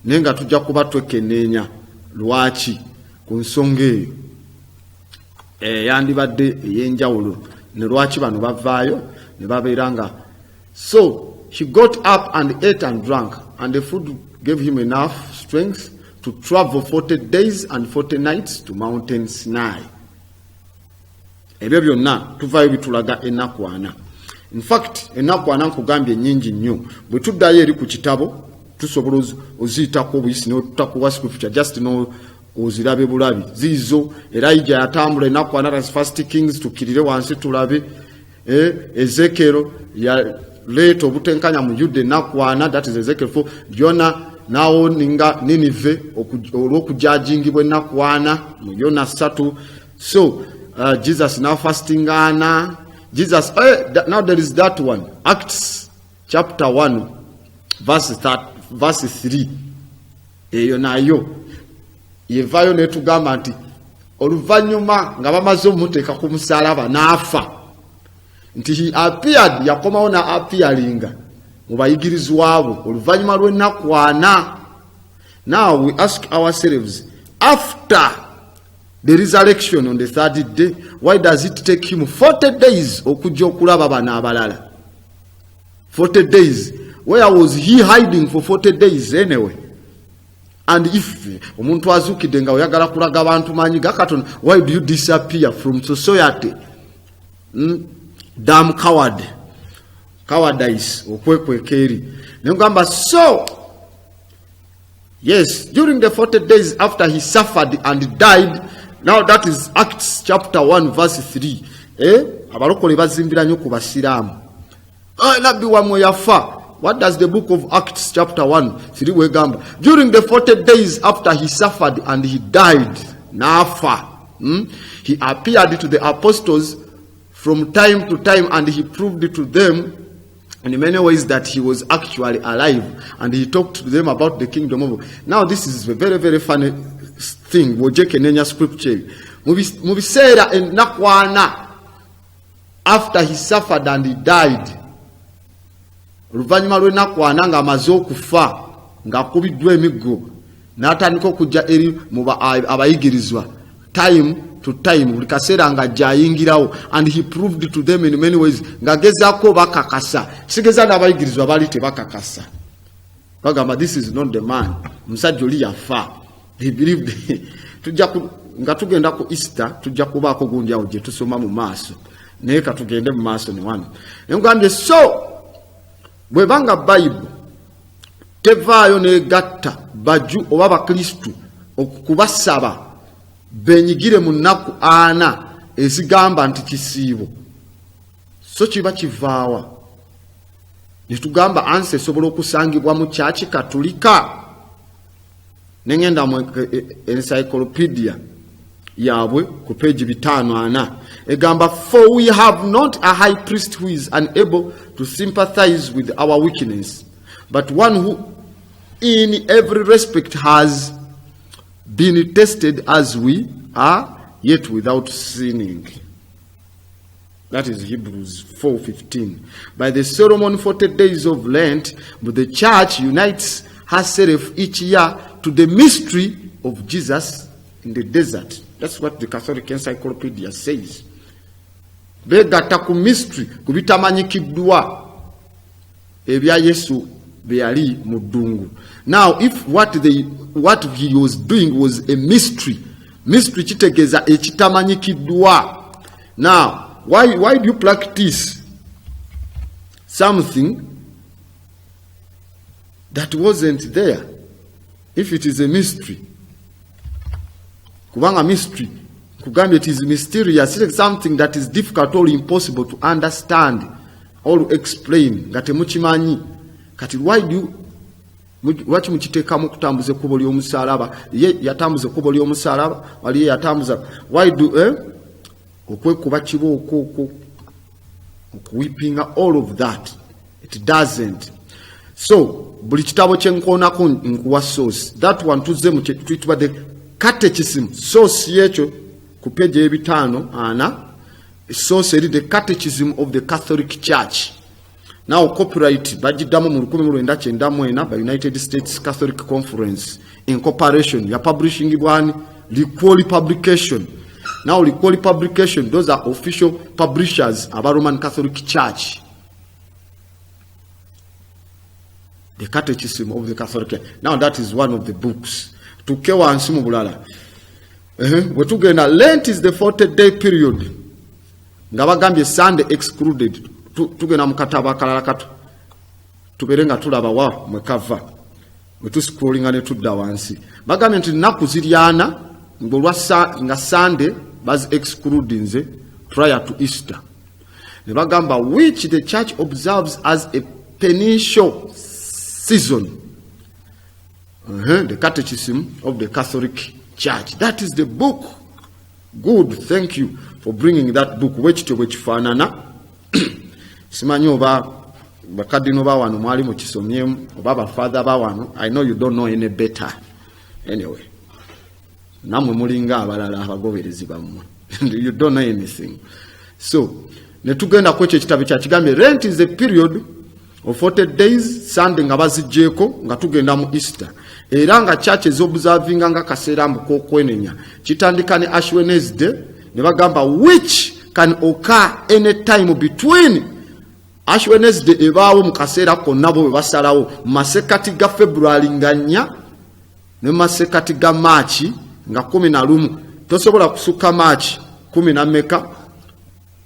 nenga tujja kuba twekenneenya lwaki ku nsonga eyo yandibadde ey'enjawulo ne lwaki bano bavaayo ne babeera nga. So he got up and ate and drank, and the food gave him enough strength to travel 40 days and 40 nights to Mountain Sinai. Ebyo byonna tuvaayo bitulaga ennaku 4. In fact ennaku 4 nkugambye nnyingi nnyo. Bwe tuddayo eri ku kitabo tusobola oziyitako obuyisi n'otutakuwa scripture just no ozirabe bulabi zizo. Elijah yatambula ennaku 4 as 1 Kings tukirire wansi tulabe. Ezekiel ya leto obutenkanya mu Yuda ennaku 4, that is Ezekiel 4. Jonah nawo ninga Ninive olw'okujajingibwa ennaku 4 mu Yona 3. So Jesus now fasting ana Jesus now there is that one, Acts chapter 1 verse 3. Eyo nayo yevayo netugamba nti oluvannyuma nga bamaze omuteeka ku musalaba n'afa nti he appeared, yakomawo na appearinga mu bayigirizwa bo oluvannyuma lw'ennaku 4. Now we ask ourselves, after the resurrection on the 3rd day, why does it take him 40 days okujja okulaba bano abalala? 40 days. Where was he hiding for 40 days anyway? And if omuntu azukidde nga oyagala kulaga abantu manyi ga Katonda, why do you disappear from society? Damn coward. Cowardice okwekwekeri. Nengamba so yes, during the 40 days after he suffered and died. Now that is Acts chapter 1 verse 3. Abalokole bazimbira nnyo ku basiraamu. Nabbi wamwe yafa. What does the book of Acts chapter 1 3 wegamba? During the 40 days after he suffered and he died, nafa. He appeared to the apostles from time to time, and he proved to them in many ways that he was actually alive, and he talked to them about the kingdom of. Now this is a very, very funny thing wojekenenya scripture mu biseera enakwana after he suffered and he died oluvannyuma lw'enakwana ng'amaze okufa ng'akubiddwa emiggo n'atandika okujja eri abayigirizwa time to time buli kaseera ng'ajja ayingirawo and he proved to them in many ways ng'agezaako bakakasa sigeza n'abayigirizwa baali tebakakasa bagamba this is not the man omusajja oli yafa he believed nga tugenda ku Easter tujja kubaako gundi awo gye tusoma mu maaso naye katugende mu maaso ne wano engambye so bwe banga Bible tevaayo negatta baju oba bakristu okubasaba benyigire mu nnaku 4 ezigamba nti kisiibo so kiba kivaawa netugamba ansi esobola okusangibwa mu kyaki katulika nengenda mu encyclopedia yabwe ku page 5 egamba for we have not a high priest who is unable to sympathize with our weakness but one who in every respect has been tested as we are yet without sinning. That is Hebrews 4:15. By the ceremony 40 days of Lent, the church unites herself each year to the mystery of Jesus in the desert. That's what the Catholic Encyclopedia says. Begatta ku mystery kubitamanyikiddwa ebya Yesu beyali mu ddungu. Now if what he was doing was a mystery kitegeeza ekitamanyikiddwa. Now why do you practice something that wasn't there if it is a mystery? Kubanga mystery kugambye it is mysterious, it is something that is difficult or impossible to understand or to explain nga temukimanyi. Kati why do you waki mukiteekamu kutambuza ekkubo ly'omusalaba ye yatambuza ekkubo ly'omusalaba wali yatambuza why do okwekuba kibooko okuwipinga all of that it doesn't. So buli kitabo kyenkoonako nkuwa source that one tuzze mu kyetuyitibwa the catechism source yekyo ku page 5 source eri the catechism of the Catholic Church. Now copyright bagidamu mu 1994 by United States Catholic Conference Incorporation ya publishing bwani Liquoli publication. Now Liquoli publication, those are official publishers of a Roman Catholic Church. The Catechism of the Catholic Church. Now that is one of the books. Tukewa ansimu bulala. Wetugenda Lent is the 40-day period. Ngabagambye Sunday excluded. Tugenda mukataba kalala katu. Tuberenga tulaba wa mwekava. Wetu scrollinga ne tudda wansi. Bagambye nti nnaku ziryana ngolwa nga Sunday baz excluding nze prior to Easter. Ne bagamba which the church observes as a penitential season. The Catechism of the Catholic Church. That is the book. Good, thank you for bringing that book. Which fanana. Simanyi oba bakadino ba wano mwali mu kisomyemu oba bafather ba wano. I know you don't know any better. Anyway. Namwe mulinga abalala abagoberezi bammwe. You don't know anything. So, netugenda ku ekyo ekitabo kya kigambye Lent is a period of 40 days Sunday nga bazijjeeko nga tugenda mu Easter. Era nga churches observinga nga kaseera mukokwenenya. Kitandika ne Ash Wednesday ne bagamba which can occur any time between Ash Wednesday ebaawo mu kaseera konna bo basalawo masekati ga February nga 4 ne masekati ga March nga 11 tosobola kusuka March 10 na meka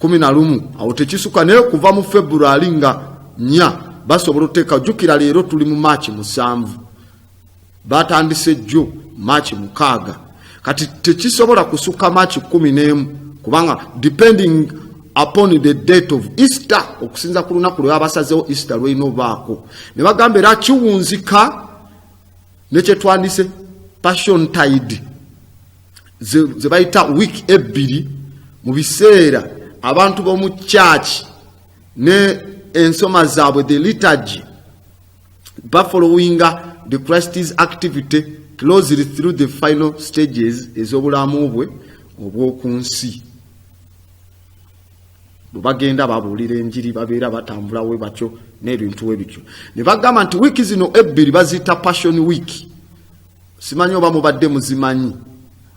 11 awo tekisuka naye kuva mu February nga 4 basobola oteka jukira leero tuli mu March 7 batandise jjo March 6 kati tekisobola kusuka March 11 kubanga depending upon the date of Easter okusinza ku lunaku lw'abasazewo Easter lw'ino baako ne bagamba era kiwunzika ne kyetwandise Passion Tide ze bayita week ebbiri mu biseera abantu b'omu church ne ensoma zaabwe the liturgy following the Christ's activity closely through the final stages ez'obulamu bwe obw'oku nsi. Bagenda babuulira enjiri babeera batambula we batyo n'ebintu we bityo. Ne bagamba nti wiiki zino ebbiri baziyita Passion Week. Simanyi oba mubadde muzimanyi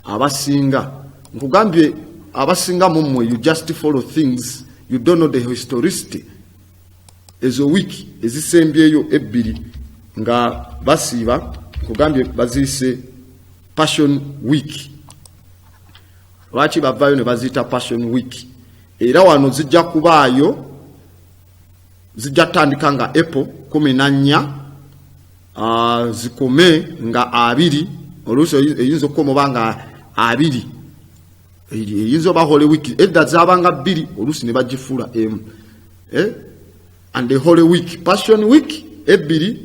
abasinga. Nkugambye abasinga mu mmwe, you just follow things, you don't know the historicity. Ezo wiiki ezisembyeyo ebbiri nga basiiba, nkugambye baziyise Passion Week. Lwaki bavaayo ne baziyita Passion Week? Era wano zijja kubaayo, zijja tandika nga April 14 zikome nga 2, oluusi eyinza okukoma oba nga 2, eyinza oba Holy Week edda zaabanga 2 oluusi ne bagifuula emu. And the Holy Week, Passion Week 2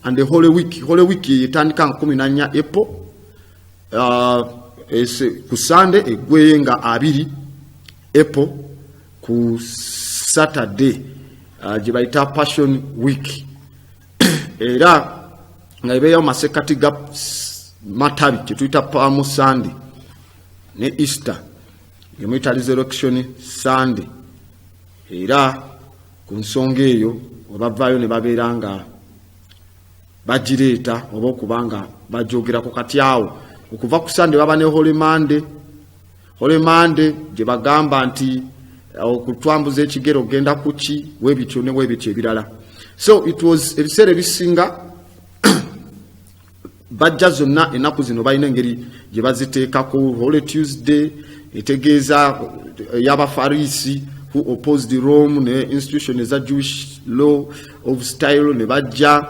and the Holy Week. Holy Week etandika nga 14 April ku Sunday eggweyo nga 2 April ku Saturday gye bayita Passion Week. Era nga ebeeyo masekati ga matabi kye tuyita Palm Sunday ne Easter ge muyita Resurrection Sunday. Era ku nsonga eyo webavaayo ne babeera nga bagireeta oba okubanga bajoogerako. Kati awo okuva ku Sunday baba ne Holy Monday. Holy Monday gye bagamba nti okutwambuza ekigero genda kuki webityo ne webityo ebirala. So it was ebiseera ebisinga bajja zonna ennaku zino balina engeri gye baziteekako. Holy Tuesday etegeeza y'Abafariisi who opposed Rome ne institution eza Jewish law of style ne bajja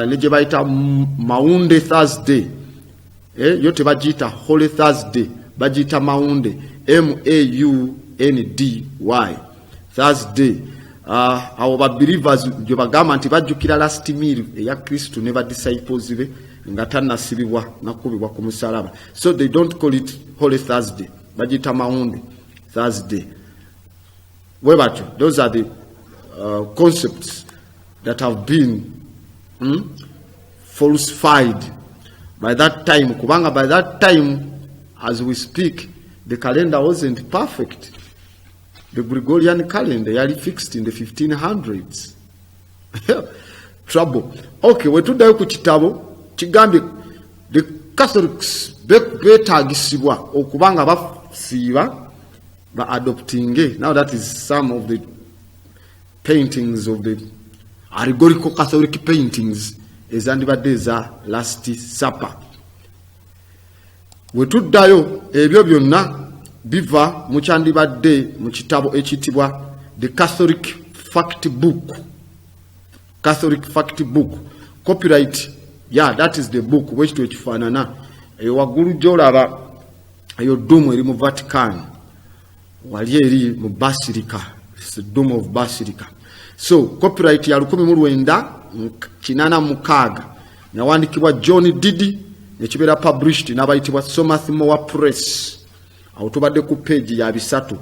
ne gye bayita Maundy Thursday. Yo tebagiyita Holy Thursday, bagiyita Maundy, Maundy Thursday. Awo ba believers gye bagamba nti bajjukira last meal eya Kristo ne ba disciples be nga tannasibibwa nakubibwa ku musalaba. So they don't call it Holy Thursday, bagiyita Maundy Thursday. Webatyo, those are the concepts that have been falsified by that time. Kubanga by that time, as we speak, the calendar wasn't perfect. The Gregorian calendar yali fixed in the 1500s. Trouble. Okay, wetuddayo ku kitabo kigambye the Catholics beetagisibwa okubanga basiiba ba adopting. Now that is some of the paintings of the allegorical Catholic paintings ezandibadde eza Last Supper. Wetuddayo ebyo byonna biva mu kyandibadde mu kitabo ekitibwa The Catholic Fact Book. Catholic Fact Book. Copyright, yeah, that is the book wekito ekifaanana. Eyo waggulu gy'olaba eyo ddumu eri mu Vatican. Wali eri mu Basilica. It's the Dome of Basilica. So, copyright ya 1986 nawandikibwa John Didi nekibeera published n'abayitibwa Somath Moore Press. Awo tubadde ku page ya 306,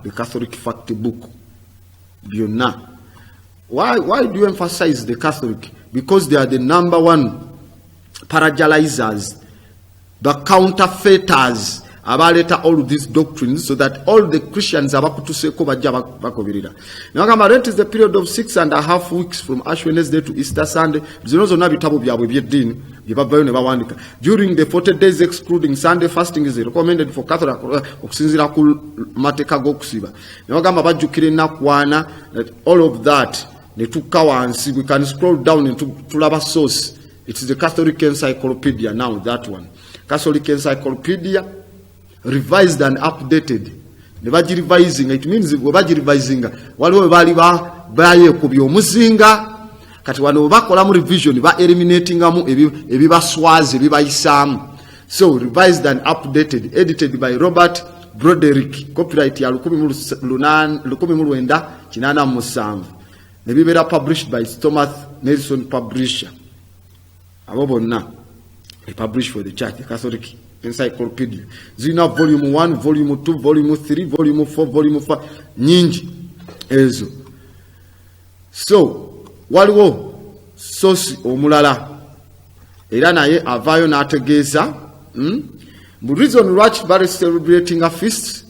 The Catholic Fact Book. Byonna. Why do you emphasize the Catholic? Because they are the number one paragalizers, the counterfeiters, abaleta all of these doctrines, so that all the Christians abakutuseko bajja bakoberera. Now Rent is the period of 6.5 weeks from Ash Wednesday to Easter Sunday. Zino zonna bitabo byabwe by'eddiini byebavayo ne bawandika. During the 40 days excluding Sunday, fasting is recommended for Catholic okusinzira ku mateeka g'okusiba. Ne bagamba bajjukira ennaku 1, all of that ne tukka wansi. We can scroll down and tulaba source. It is the Catholic Encyclopedia now, that one. Catholic Encyclopedia, revised and updated. Nebaji revising, it means webaji revising. Waliwo bali baye ku by'omuzinga. Kati wano bakola mu revision ba eliminatingamu ebibaswazi ebibayisamu. So revised and updated, edited by Robert Broderick. Copyright ya 1987. Nebibera published by Thomas Nelson Publisher. Abo bonna published for the Church, the Catholic Encyclopedia. Zina volume 1, volume 2, volume 3, volume 4, volume 5. Nyingi ezo. So, waliwo source omulala era naye avaayo n'ategeeza reason lwaki bali celebrating a feast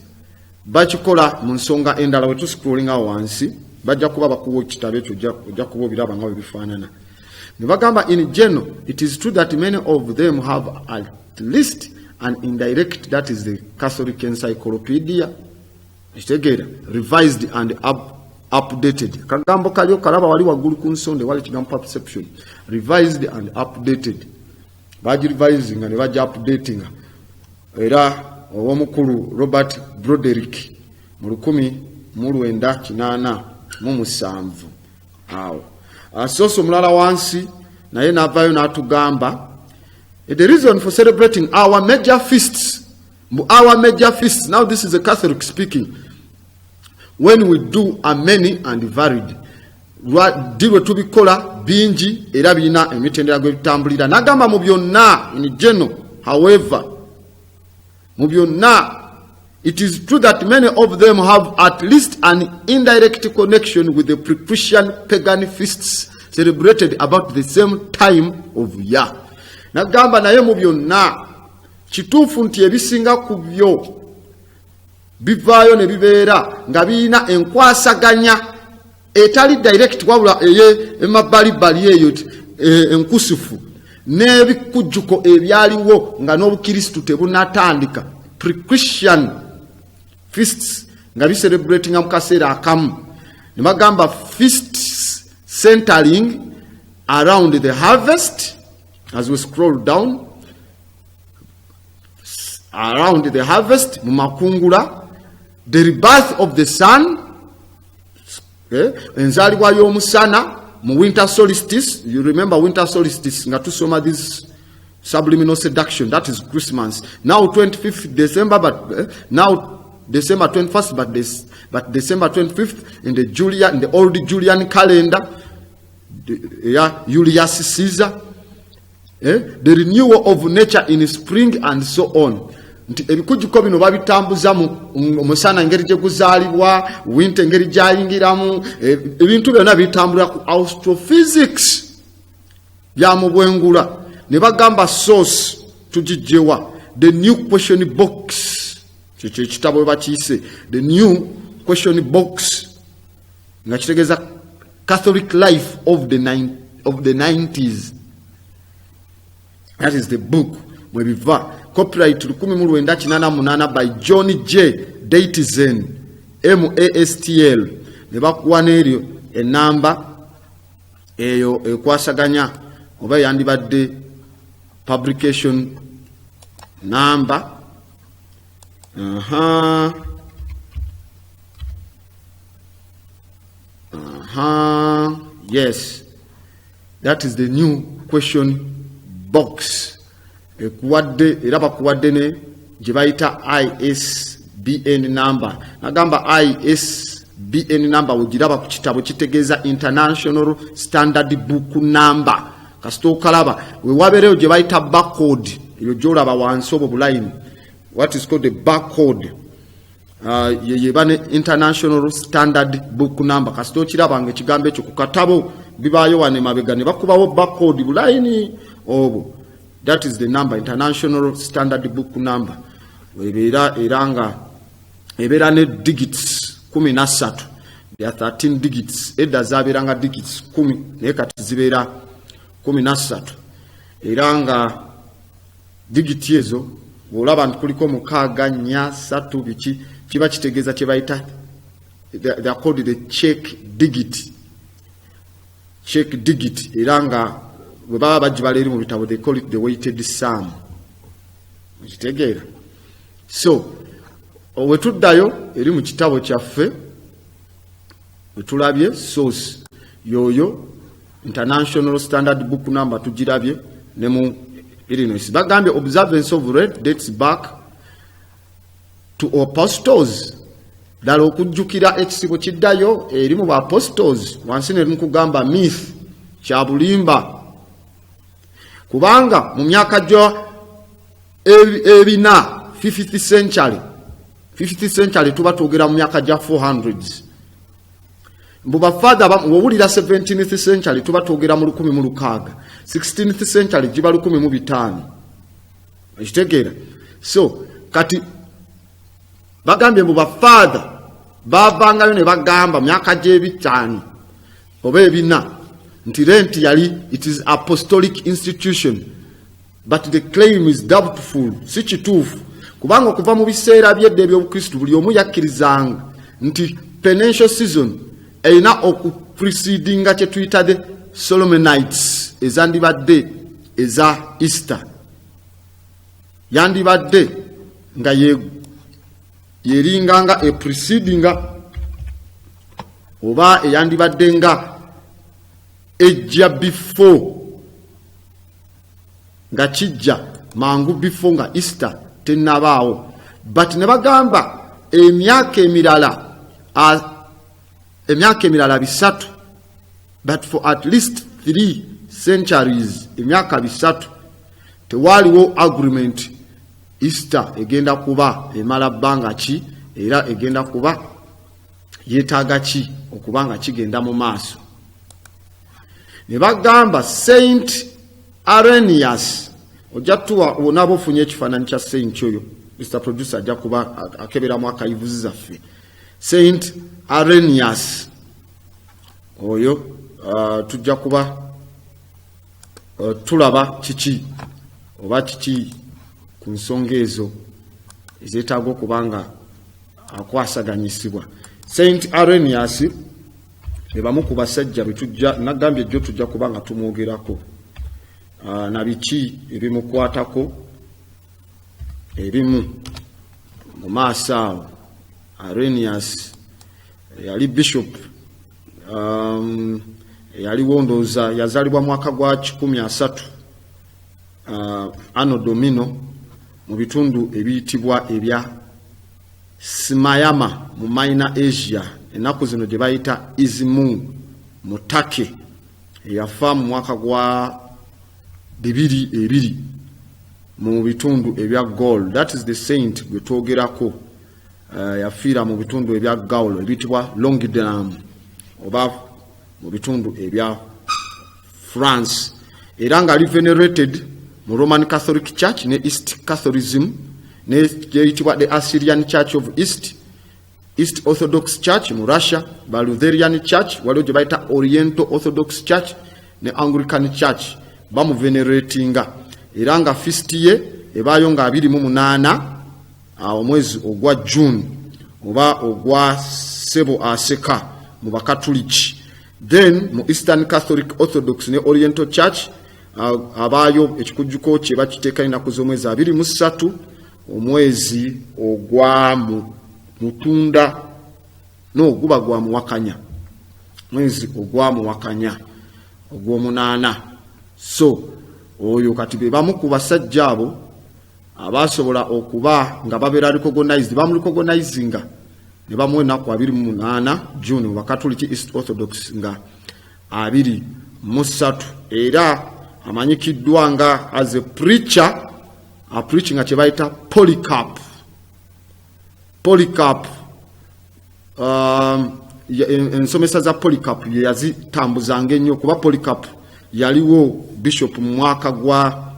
bakikola mu nsonga endala we tuscrollinga wansi bajja kuba bakuwa ekitabo ekyo ojja kuba obiraba nga bwe bifaanana ne bagamba in general it is true that many of them have at least an indirect, that is the Catholic Encyclopedia, revised and updated. Kagambo kalyo kalaba wali wagulu ku nsonde wali kigambo perception. Revised and updated. Baji revising and baji updating. Era owomukulu Robert Broderick mu 1987 awo. Asoso mulala wansi naye navayo n'atugamba the reason for celebrating our major feasts, now this is a Catholic speaking, when we do are many and varied. Diwe tubikola bingi era bina emitendera gwe bitambulira nagamba mu byonna in general. However, mu byonna it is true that many of them have at least an indirect connection with the pre-Christian pagan feasts celebrated about the same time of year. Nagamba naye mu byonna kituufu nti ebisinga ku byo bivaayo ne bibeera nga birina enkwasaganya etali direct wabula emabbalibbali eyo enkusufu n'ebikujjuko ebyaliwo nga n'obukristu tebunatandika pre-Christian feasts nga bicelebrating mu kaseera akamu ne bagamba feasts centering around the harvest. As we scroll down, around the harvest, mumakungula, the rebirth of the sun, enzalibwa y'omusana, mu winter solstice. You remember winter solstice, nga tusoma this subliminal seduction, that is Christmas. Now 25th December, but now December 21st, but December 25th in the old Julian calendar, Julius Caesar. The renewal of nature in spring and so on. Ebikujjuko bino babitambuza mu musana ngeri gye guzaalibwa, winter ngeri gyayingiramu, ebintu byonna bitambula ku astrophysics bya mu bwengula. Ne bagamba source tugijjewa, the new question box. Kyekyo ekitabo bwe bakiyise, the new question box. Nga kitegeeza Catholic life of the 90s. That is the book where we copyright 1988 by Johnny J. Datezen MASTL. Ne bakuwa n'eryo enamba eyo ekwasaganya oba yandibadde publication number. Yes, that is the new question box. Ekuwadde era bakuwadde ne gye bayita ISBN number. Nagamba ISBN number wogiraba ku kitabo kitegeeza International Standard Book Number. Kasita okalaba we wabeereyo gye bayita barcode eyo gy'olaba wansi obwo bulayini. What is called the barcode. Yeba ne International Standard Book Number. Kasita okiraba ng'ekigambo ekyo ku katabo bibaayo wane mabega ne bakubawo barcode bulayini obwo. That is the number, International Standard Book Number. Ebeera ne digits 13. There are 13 digits. Edda zabeeranga digits 10 naye kati zibeera 13. Era nga digiti ezo olaba nti kuliko 6 4 3 biki kiba kitegeeza kye bayita they are called the check digit. Check digit era nga we baba bajibala eri mu bitabo they call it the weighted sum. Kitegeera. So we tuddayo eri mu kitabo kyaffe we tulabye source yoyo International Standard Book Number tugirabye ne mu Illinois. Bagambye observance of red dates back to apostles. Dala okujjukira ekisibo kiddayo eri mu apostles wansi ne nkugamba myth kya bulimba. Kubanga mu myaka gyo ebina 50th century tuba twogera mu myaka gya 400s. mbuba father wowulira 17th century tuba twogera mu 1600 16th century jiba 1500 ekitegeera so kati bagambye mbuba father bavangayo ne bagamba myaka gy'ebitaano oba ebina nti rent yali it is apostolic institution but the claim is doubtful si kituufu kubanga okuva mu biseera by'edda eby'obukristu buli omu yakkirizanga nti penitential season erina okuprecedinga kye tuyita the Solomonites ezandibadde eza Easter yandibadde nga yeringanga e precedinga oba eyandibadde nga ejja before nga kijja mangu before nga Easter tennabaawo but ne bagamba emyaka emirala bisatu but for at least 3 centuries emyaka bisatu tewaliwo agreement Easter egenda kuba emala bbanga ki era egenda kuba yeetaaga ki okubanga kigenda mu maaso ne bagamba Saint Arrhenius ojja tuwa onaba ofunye ekifaananyi kya saint oyo Mr. Producer ajja kuba akeberamu akayivuzi zaffe Saint Arrhenius oyo tujja kuba tulaba kiki oba kiki ku nsonga ezo ezeetaaga okubanga akwasaganyisibwa Saint Arrhenius ne bamu ku basajja betujja nagambye jjo tujja kubanga tumwogerako na biki ebimukwatako ebimu mu maaso awo Arrhenius yali bishop yaliwo ndowooza yazaalibwa mwaka gwa 13 Anno Domino mu bitundu ebiyitibwa ebya Smayama mu Minor Asia ennaku zino gye bayita Izimu mu Turkey eyafa mu mwaka gwa 22 mu bitundu ebya Gaul that is the saint gwe twogerako yafiira mu bitundu ebya Gaul ebiyitibwa Longidam oba mu bitundu ebya France era nga ali venerated mu Roman Catholic Church ne East Catholicism ne yeyitibwa the Assyrian Church of East Orthodox Church mu Russia ba Lutheran Church waliwo gye bayita Oriental Orthodox Church ne Anglican Church bamu veneratinga era nga feast ye ebaayo nga 28 omwezi ogwa June oba ogwa Sebo Aseka mu Bakatoliki then mu Eastern Catholic Orthodox ne Oriental Church abaayo ekikujjuko kye bakiteeka ennaku z'omwezi 23 omwezi ogwa Mutunda no guba gwa Muwakanya mwezi ogwa Muwakanya ogw'omunaana so oyo kati be bamu ku basajja abo abasobola okuba nga babeera recognized bamurecognizinga ne bamuwa ennaku 28 June mu Bakatoliki East Orthodox nga 23 era amanyikiddwa nga as a preacher preaching nga kyebayita Polycarp ensomesa za Polycarp ye yazitambuzanga ennyo kuba Polycarp yaliwo bishop mu mwaka gwa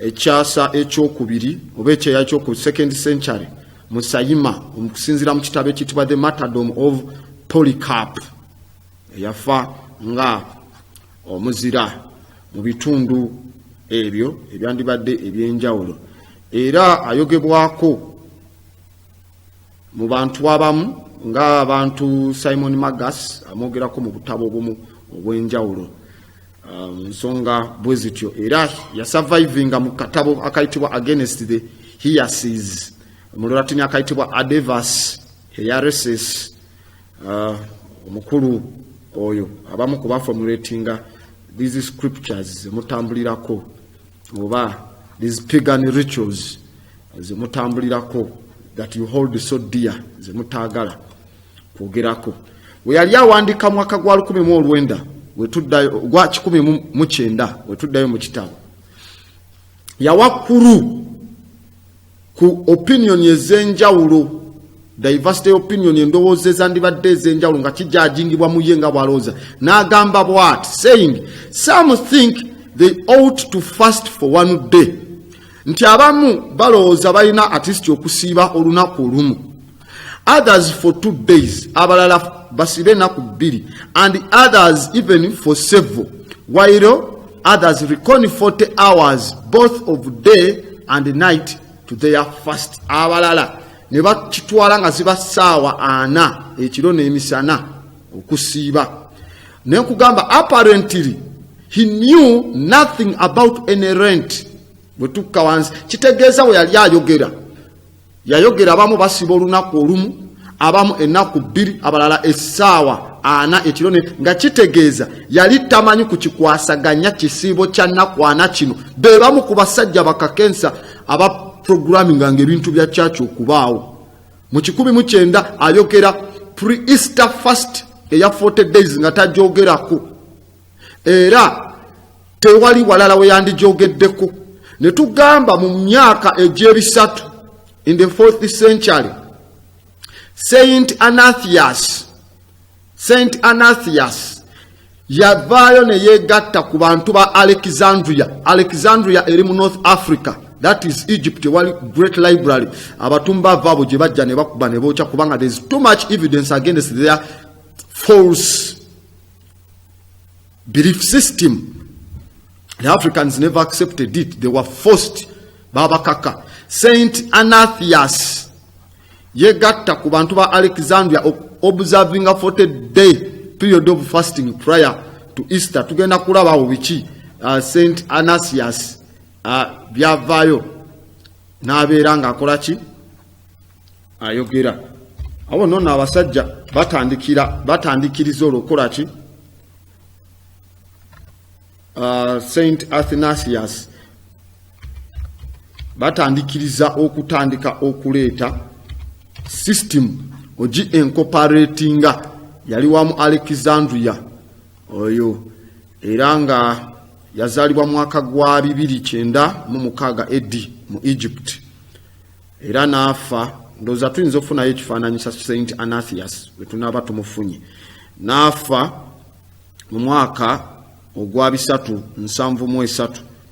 ekyasa ekyokubiri oba ekyeya ekyoku 2nd century mu Sayima okusinziira mu kitabo ekitibwa The Martyrdom of Polycarp yafa nga omuzira mu bitundu ebyo ebyandibadde ebyenjawulo era ayogebwako mu bantu abamu nga abantu Simon Magus amwogerako mu butabo obumu obwenjawulo nsonga bwe zityo era yasurvivinga mu katabo akayitibwa Against the Heresies mu Lulatini akayitibwa Adevas Hereses omukulu oyo abamu ku baformulatinga these scriptures mutambulirako oba these pagan rituals mutambulirako that you hold so dear mutagala kwogerako we yali awandika mwaka gwa 1900 wetuddayo gwa 1900 wetuddayo mu kitabo yawakuru ku opinion ezenjawulo diversity opinion endowooza ezandibadde ez'enjawulo nga kijajingibwa mu ye nga bw'alowooza n'agamba bw'ati saying some think they ought to fast for one day nti abamu balowooza balina at least okusiiba olunaku olumu others for 2 days abalala basibe ennaku 2 and others even for several while others reckon 40 hours both of day and night to their fast abalala ne bakitwala nga ziba ssaawa 4 ekiro n'emisana okusiiba naye nkugamba apparently he knew nothing about any rent bwe tukka wansi kitegeeza we yali yayogera abamu basiba olunaku olumu abamu ennaku 2 abalala essaawa 4 ekiro nga kitegeeza yali tamanyi ku kikwasaganya kisiibo kya nnaku 4 kino be bamu ku basajja bakakensa aba programming nga ebintu bya church okubaawo mu 19 ayogera pre-Easter fast eya 40 days nga tajogerako era tewali walala we yandijogeddeko ne tugamba mu myaka egy'ebisatu in the 4th century Saint Anathias yavaayo ne yeegatta ku bantu ba Alexandria eri mu North Africa that is Egypt wali great library abatumba avaabo gye bajja ne bakuba ne bookya kubanga there is too much evidence against their false belief system. The Africans never accepted it. They were forced. Baba Kaka. Saint Anathias yegatta ku bantu ba Alexandria observing a 40-day period of fasting prior to Easter. Tugenda kulaba obichi Saint Anathias byavaayo n'abeera nga akola ki ayogera abo nno abasajja batandikiriza olukola ki Saint Athanasius batandikiriza okutandika okuleeta system ogi incorporatinga yali wa mu Alexandria oyo era nga yazalibwa mwaka gwa 296 AD mu Egypt era naafa ndoza tuyinza okufunayo ekifaananyi kya Saint Anathias bwe tunaaba tumufunye naafa mu mwaka ogwa 373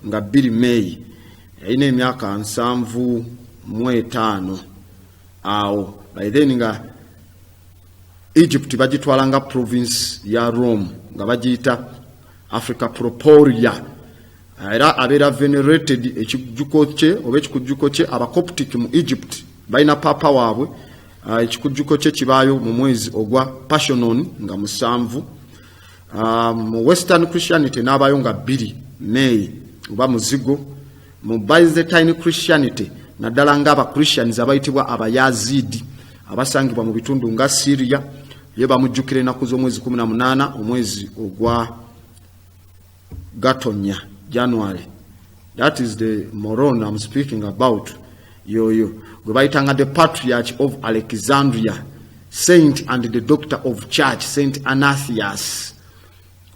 nga 2 May yalina emyaka 75 awo by then nga Egypt bagitwalanga province ya Rome nga bagiyita Africa Proporia era abeera venerated ekijjuko kye oba ekikujjuko kye abacoptic mu Egypt balina papa waabwe ekikujjuko kye kibaayo mu mwezi ogwa Passionon nga 7 mu Western Christianity n'abaayo nga 2 May oba muzigo mu Byzantine Christianity naddala ng'aba Christians abayitibwa abayazidi abasangibwa mu bitundu nga Syria ye bamujjukira ennaku z'omwezi 18 omwezi ogwa Gatonya January. That is the moron I'm speaking about. Gwe bayitanga the patriarch of Alexandria, saint and the doctor of church, Saint Anathias.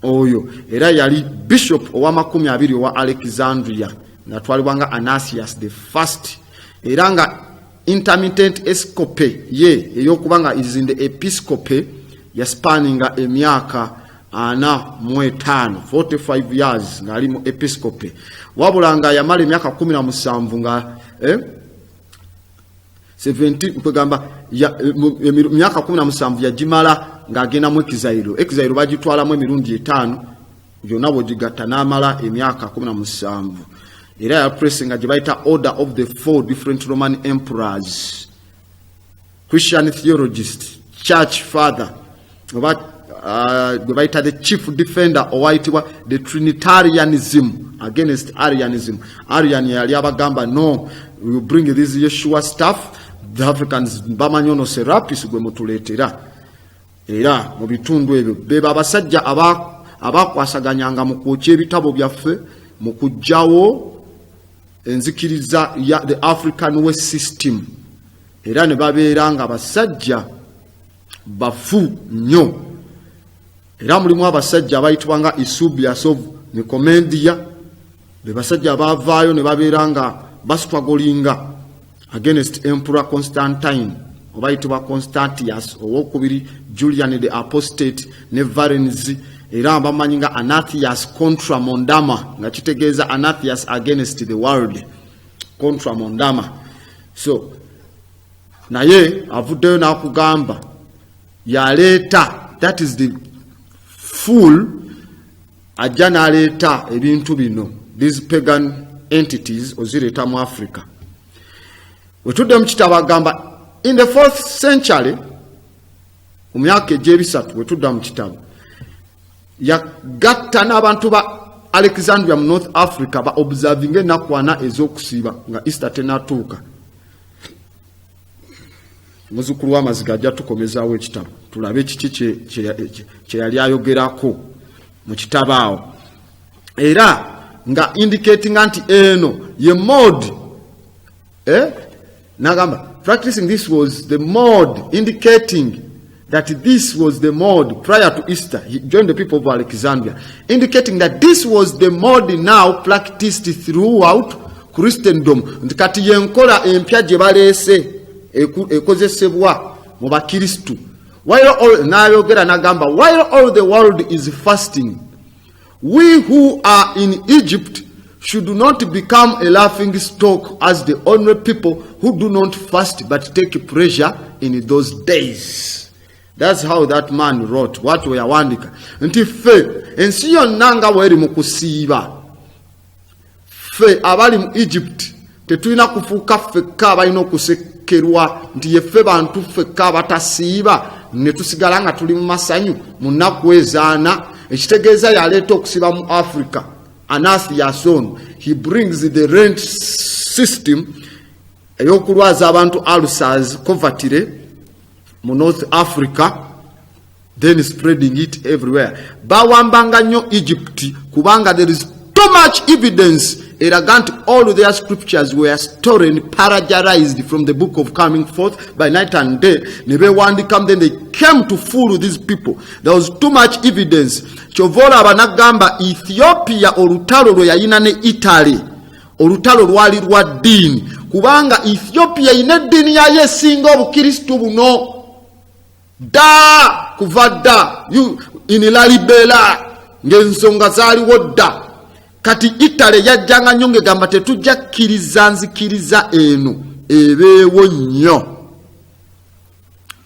Oyo era yali bishop owa 20 owa Alexandria nga twalibwanga Anathias the first era nga intermittent episcope ye eyokubanga is in the episcope yaspanninga emyaka 45 years ngali mu episcope wabulanga yamala emyaka 17 nga 17 kugamba emyaka 17 yagimala ng'agenda mu exile bagitwalamu emirundi 5 byonna bwogigatta n'amala emyaka 17 era yapressinga gye bayita order of the 4 different Roman emperors, Christian theologist, church father gwe bayita the chief defender owayitibwa the Trinitarianism against Arianism. Arian yali abagamba no, we bring this Yeshua stuff, the Africans bamanyono serapis gwe mutuleetera era mu bitundu ebyo beba abasajja abakwasaganyanga mu kwokya ebitabo byaffe mu kujjawo enzikiriza ya the African West system era ne babeera nga abasajja bafu nnyo era mulimu abasajja abayitibwa nga Eusebius of Nicomedia be basajja abavaayo ne babeera nga basitwagolinga against Emperor Constantine obayitibwa Constantius, owokubiri Julian the Apostate, ne Valens, era bamanyi nga Anathias contra Mondama, nga kitegeeza Anathias against the world, contra Mondama. So naye avuddeyo n'akugamba yaleeta, that is the fool, ajja n'aleeta ebintu bino, these pagan entities ozireeta mu Africa. Wetudde mu kitabo agamba in the 4th century, mu myaka egy'ebisatu wetudda mu kitabo, yagatta n'abantu ba Alexandria mu North Africa ba observing enakwana ez'okusiiba nga Easter tenatuuka. Muzukulu w'amaziga ajja tukomezaawo ekitabo tulabe kiki kye yali ayogerako mu kitabo awo, era nga indicating nti eno ye mode nagamba practicing this was the mode, indicating that this was the mode prior to Easter. He joined the people of Alexandria, indicating that this was the mode now practiced throughout Christendom. Kati yenkola empya gye baleese ekozesebwa mu bakristu. While all the world is fasting, we who are in Egypt should not become a laughing stock as the only people who do not fast but take pleasure in those days. That's how that man wrote. What we are wandika. Nti fe ensi yonna nga bweri mu kusiiba. Fe abali mu Egypt tetulina kufuuka ffekka abalina okusekerwa nti yeffe bantu ffekka abatasiiba ne tusigala nga tuli mu masanyu mu nnaku ezaana. Ekitegeeza yaleeta okusiiba mu Africa. Anathias on, he brings the rent system eyokulwaza abantu ulcers, covertire mu North Africa, then spreading it everywhere. Bawambanga nnyo Egypt kubanga there is too much evidence eraga nti all their scriptures were stolen, plagiarized from the book of Coming Forth by night and day. Ne bewandika, then they came to fool these people. There was too much evidence. Chovola abanagamba Ethiopia olutalo lwe yayina ne Italy, olutalo lwali lwa ddiini, kubanga Ethiopia ine ddiini yayo esinga obukristu buno da kuva dda inilalibela ng'ensonga zaaliwo dda. Kati Italy yajjanga nnyo ng'egamba tetujja kkiriza nzikiriza eno ebeewo nnyo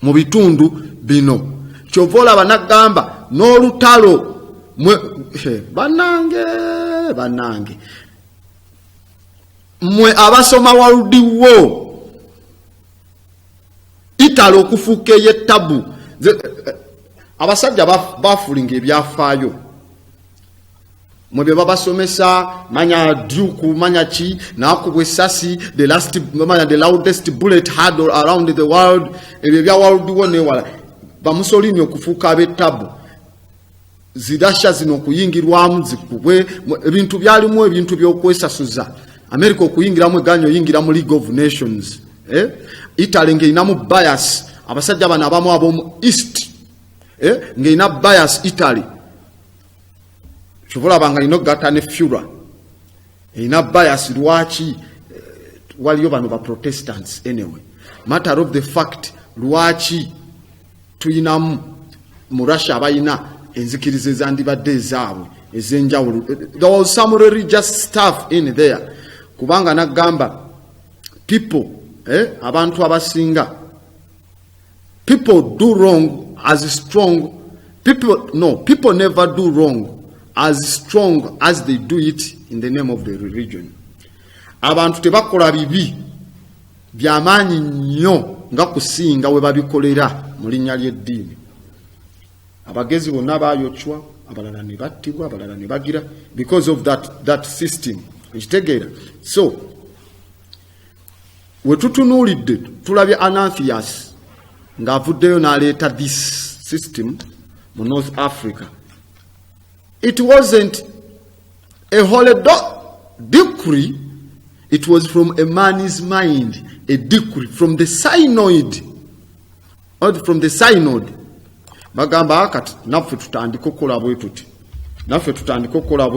mu bitundu bino. Kyova olaba n'agamba n'olutalo banange mwe abasoma waludiwo Italy okufuuka ey'ettabu. Abasajja bafulinga ebyafaayo mwe bye babasomesa, manya Duke, manya ki nakubwe essasi, the loudest bullet heard around the world. Ebyo bya waludiwo newala bamusolini okufuuka ab'ettabu, zidasha zino okuyingirwamu zikubwe ebintu byalimu ebintu by'okwesasuza. America okuyingiramu eganyo oyingira mu League of Nations. Italy ng'erinamu bias, abasajja bano abamu ab'omu East ng'erina bias Italy. Chovola banga ino gata ne Führer erina bias. Lwaki? Waliyo bano ba Protestants anyway. Matter of the fact, lwaki tuyinamu mu Russia abayina enzikiriza ezandibadde ezaabwe ez'enjawulo. There was some religious stuff in there. Kubanga nagamba people, abantu abasinga, people do wrong as strong. People never do wrong as strong as they do it in the name of the religion. Abantu tebakola bibi byamaanyi nnyo nga kusinga we babikolera mu linnya ly'eddiini. Abagezi bonna bayochwa, abalala ne battibwa, abalala ne bagira because of that system. Ekitegeera. So we tutunuulidde tulabye Anathias ng'avuddeyo n'aleeta this system mu North Africa. It wasn't a holy decree. It was from a man's mind, a decree from the synod. Or from the synod. Bagamba akati naffe tutandika okukola bwe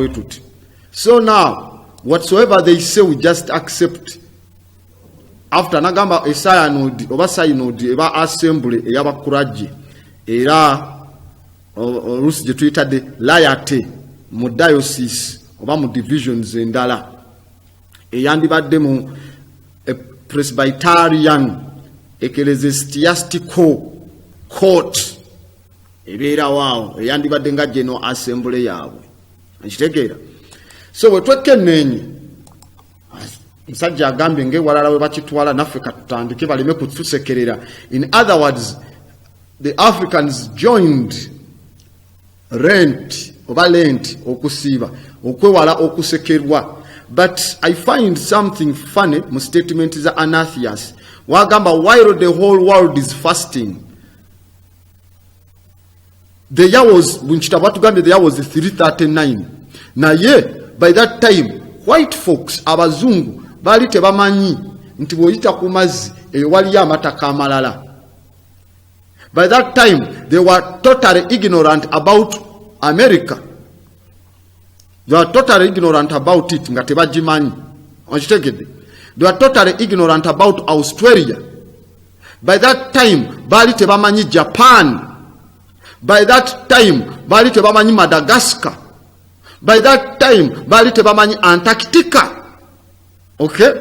tuti. So now, whatsoever they say, we just accept after nagamba a synod oba synod eba assembly ey'abakurajje era oluusi gye tuyitadde laity mu diocese oba mu divisions endala eyandibadde mu Presbyterian ecclesiastical court ebeera waawo eyandibadde nga general assembly yaabwe nkitegeera so bwe twekenneenye musajja agambye ng'ewalala we bakitwala naffe katutandike baleme kutusekerera. In other words, the Africans joined Lent okusiiba okwewala okusekerwa. But I find something funny mu statement za Anathias wagamba while the whole world is fasting, the year was the year was 339 naye by that time white folks abazungu bali tebamanyi nti bwoyita ku mazzi eyo waliyo amataka amalala. By that time they were totally ignorant about America. They were totally ignorant about it nga tebagimanyi. Okitegedde? They were totally ignorant about Australia. By that time bali tebamanyi Japan. By that time bali tebamanyi Madagascar. By that time bali tebamanyi Antarctica. Okay?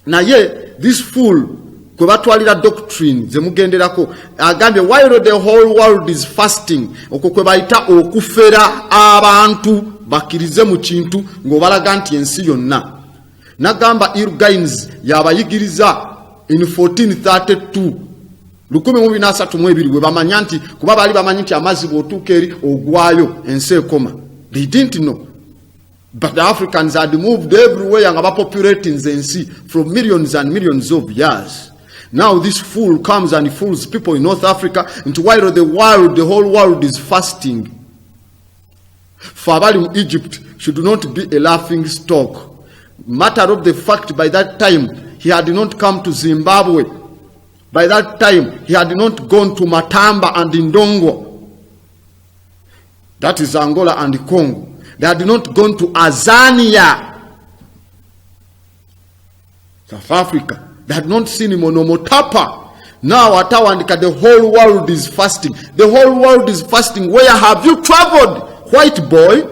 Naye this fool kwe batwalira doctrine ze mugenderako agambye while the whole world is fasting okwo kwe bayita okufera abantu bakirize mu kintu ng'obalaga nti ensi yonna. Nagamba Irgaines yabayigiriza in 1432 1232 bwe bamanya nti kuba bali bamanyi nti amazzi bw'otuuka eri ogwayo ensi ekoma. They didn't know. But the Africans had moved everywhere and are populating Zensi for millions and millions of years. Now this fool comes and fools people in North Africa into while the whole world is fasting. Fabali in Egypt should not be a laughing stock. Matter of the fact, by that time he had not come to Zimbabwe. By that time he had not gone to Matamba and Ndongo. That is Angola and Congo. They had not gone to Azania, South Africa. They had not seen Monomotapa. Now Atawandika, the whole world is fasting. The whole world is fasting. Where have you traveled, white boy?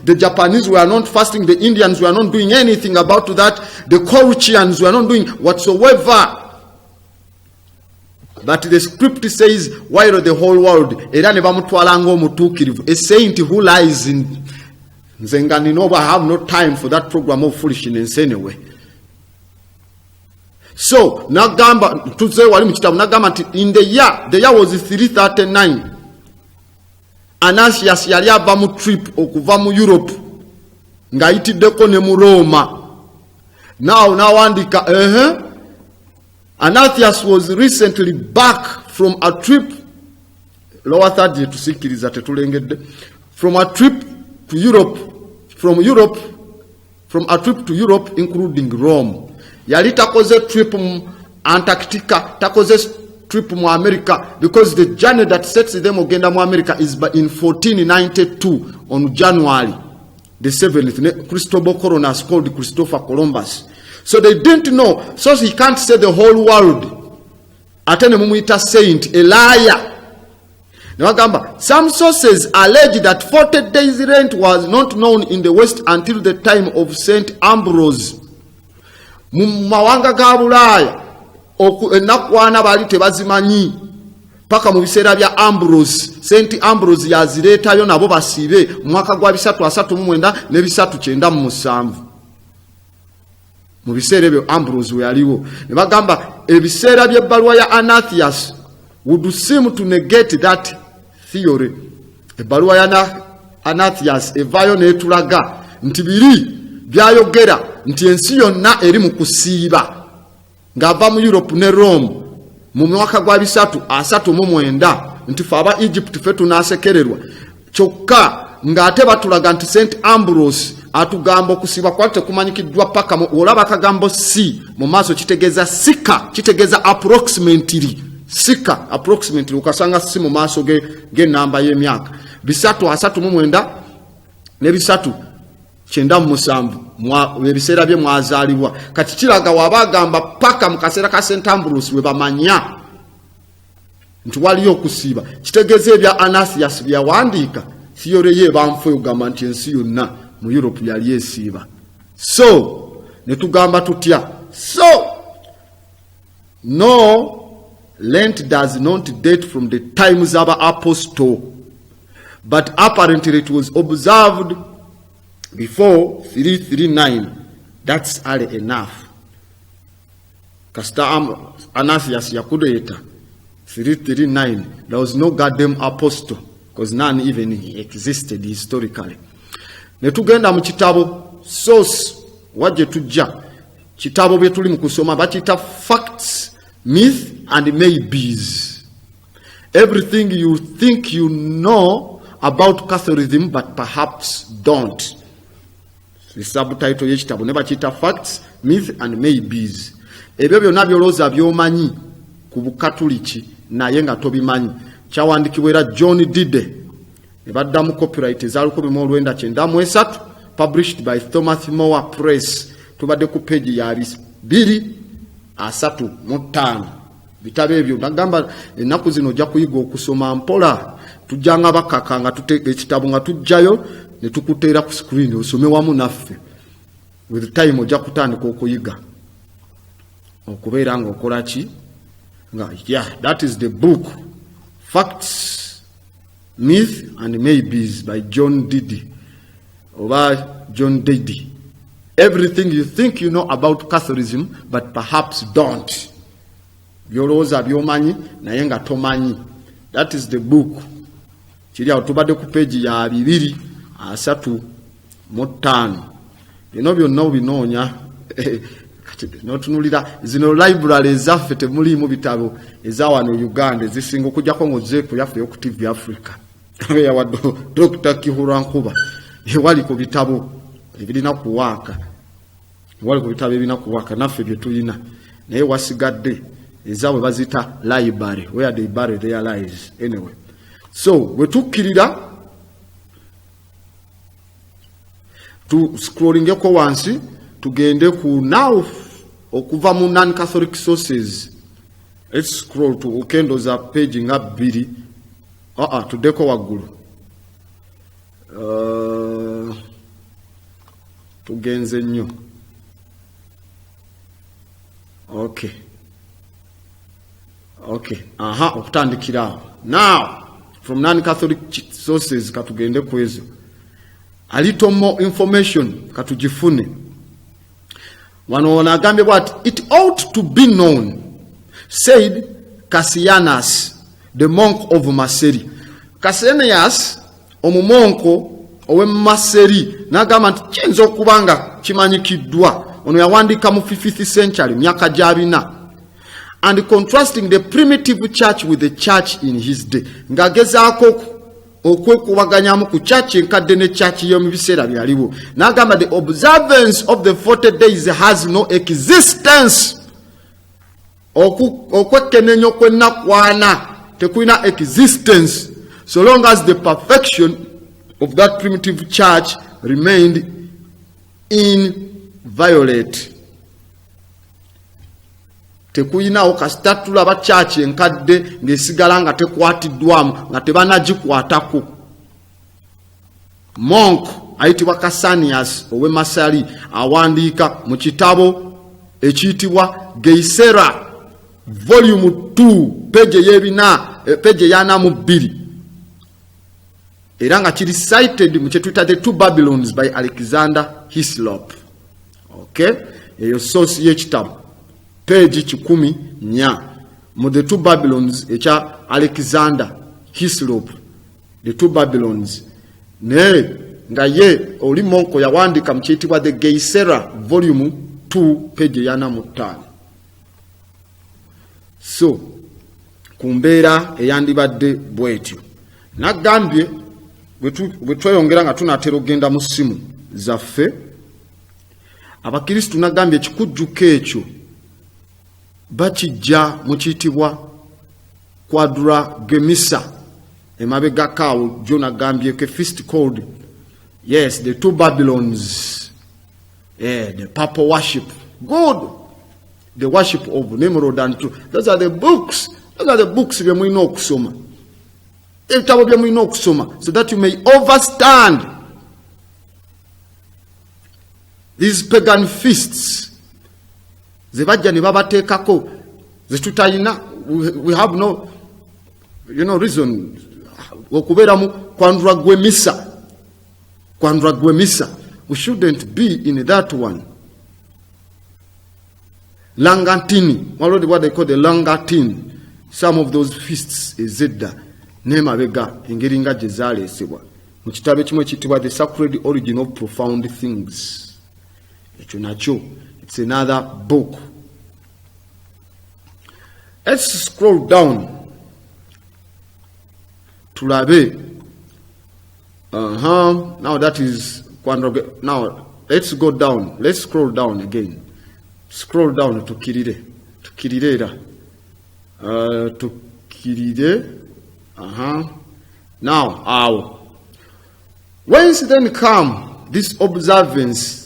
The Japanese were not fasting. The Indians were not doing anything about that. The Koreans were not doing whatsoever. But the script says, while the whole world, a saint who lies in Zenganinoba, I have no time for that program of foolishness anyway. So, Nagamba, to say Nagamba, in the year was 339. Anasias Yaliabamu trip, Okuvamu Europe, Ngaiti Deko Nemu Roma. Now, Andika, Anathias was recently back from a trip, lower third year to Sikiri Zatulenged, from a trip to Europe, from a trip to Europe, including Rome. Yalita koze trip Antarctica, takoze trip mu America, because the journey that sets them agenda mu America is in 1492 on January the 7th. Cristobal Coronas called Christopher Columbus. So they didn't know. So he can't say the whole world. Atene mumuita saint, a liar. Some sources allege that 40 days rent was not known in the West until the time of Saint Ambrose. Mumawanga gabulaya enakwana bali tebazimanyi paka mu biseera bya Ambrose. Saint Ambrose yaziretayo nabo basibe mwaka gwa 339 ne 397. Mu biseera ebyo Ambrose yaliwo ne bagamba ebiseera by'ebbaluwa ya Anathias would seem to negate that theory. Ebbaluwa ya Anathias evaayo n'etulaga nti biri byayogera nti ensi yonna eri mu kusiiba ng'ava mu Europe ne Rome mu mwaka gwa 339 nti fe aba Egypt fe tunaasekererwa kyokka ng'ate batulaga nti St. Ambrose atugamba okusiba kwate kumanyikiddwa paka olaba kagambo si mu maaso kitegeeza sika, kitegeeza approximately sika, approximately ukasanga si mu maaso ge namba y'emyaka 339 ne 97 ebiseera bye mwazaalibwa kati kiraga wabagamba paka mu kaseera ka St. Ambrose we bamanya nti waliyo okusiiba kitegeeza ebya Anasius byawandiika theory ye banfu ogamba nti ensi yonna mu Europe yali esiiba so ne tugamba tutya so no Lent does not date from the times of apostle, but apparently it was observed before 339. That's early enough. Kasita Anasius yakuleeta 339. There was no goddamn apostle, because none even existed historically. Ne tugenda mu kitabo source wajje tujja kitabo bye tuli mu kusoma bakita facts, myth and maybes. Everything you think you know about Catholicism but perhaps don't. The subtitle y'ekitabo ne bakita facts, myth and maybes. Ebyo byonna byolooza by'omanyi ku Bukatuliki naye nga tobimanyi. Kyawandiikibwa John Dide ne baddamu copyright eza 1993 published by Thomas More Press. Tubadde ku page ya 235. Bitabo ebyo nagamba ennaku zino ojja kuyiga okusoma mpola tujjanga bakaka nga tuteeka ekitabo nga tujjayo ne tukuteera ku screen osome wamu naffe with time ojja kutandika okuyiga okubeera nga okola ki nga that is the book Facts, Myth and Maybes by John Didi oba John Didi. Everything you think you know about Catholicism but perhaps don't. Byolooza byomanyi naye nga tomanyi. That is the book. Kiri awo tubadde ku page ya 235. Bino byonna obinoonya notunulira zino library ezaffe temuliimu bitabo eza wano Uganda ezisinga okujjako ngozeeko yaffe yoku TV Africa yawa Dr. Kihura Nkuba ewali ku bitabo ebirina kuwaaka naffe bye tulina naye wasigadde ezaabwe bazita library where they bury their lives anyway. So wetukkirira tu scrollingeko wansi tugende ku now okuva mu non-Catholic sources. Let's scroll to okendo za page nga 2 tudeko waggulu tugenze nnyo. Okay. Okutandikira now from non-Catholic sources katugende kwezo a little more information katujifune. Wano wanagambye what it ought to be known, said Cassianus, the monk of Maseri. Cassianus omumonko owe Maseri nagamba nti kyenzo kubanga kimanyikiddwa ono yawandika mu 5th century myaka gyabina, and contrasting the primitive church with the church in his day. Ngagezaako okwekubaganyamu ku church enkadde ne church y'omu biseera byaliwo. N'agamba the observance of the 40 days has no existence. Okwekenenya okwennakwana tekulina existence so long as the perfection of that primitive church remained inviolate. Tekuyinawo kasita tulaba church enkadde ng'esigala nga tekwatiddwamu nga tebanagikwatako. Monk ayitibwa Cassianus owe Masari awandiika mu kitabo ekiyitibwa Geisera volume 2 page ya 42 era nga kiri cited mu kyetuyita the two Babylons by Alexander Hislop. Okay, eyo source y'ekitabo page 14 mu the two Babylons ekya Alexander Hislop, the two Babylons. Ne nga ye oli monko yawandika mu kyitibwa the Geisera volume 2 page ya 45. So kumbeera eyandibadde bwetyo nagambye bwetweyongera nga tunatera ogenda mu ssimu zaffe abakristu nagambye ekikujjuko ekyo bakijja mu kiyitibwa Quadragemisa emabegakaawo gyo nagambyeko feast called Yes, the two Babylons. Yeah, the purple worship. Good. The worship of Nimrod and two. Those are the books. Those are the books we know kusoma. So that you may understand these pagan feasts. We have no reason. We shouldn't be in that one. Langantini, already what they call the Langatini. Some of those feasts is Zedda. Nema bega ingeringa jezale sewa. Mchitabe chimwe chitiwa the sacred origin of profound things. It's another book. Let's scroll down to Labe. Now that is now let's go down. Let's scroll down again. Scroll down to Kiride. To Kiride. To Kiride. Now, whence then come this observance?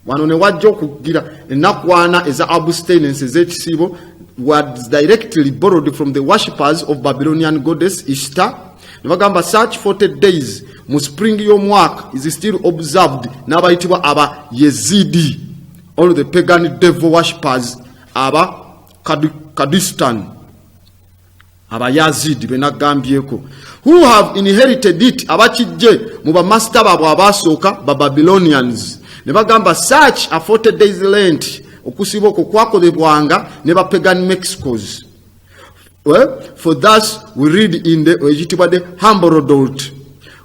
Wanone wajjo kugira enakwana eza abstinence ezekisibo was directly borrowed from the worshippers of Babylonian goddess Ishtar. Nibagamba such 40 days mu spring y'omwaka is still observed n'abayitibwa aba Yezidi, all the pagan devil worshippers aba Kadistan, aba Yazidi benagambyeko, who have inherited it abakijje mu bamaster babo abasooka ba Babylonians. Nebagamba such a 40 days Lent okusiboko kwakolebwanga ne ba pagan Mexicos. Well, for thus we read in the Humberodot,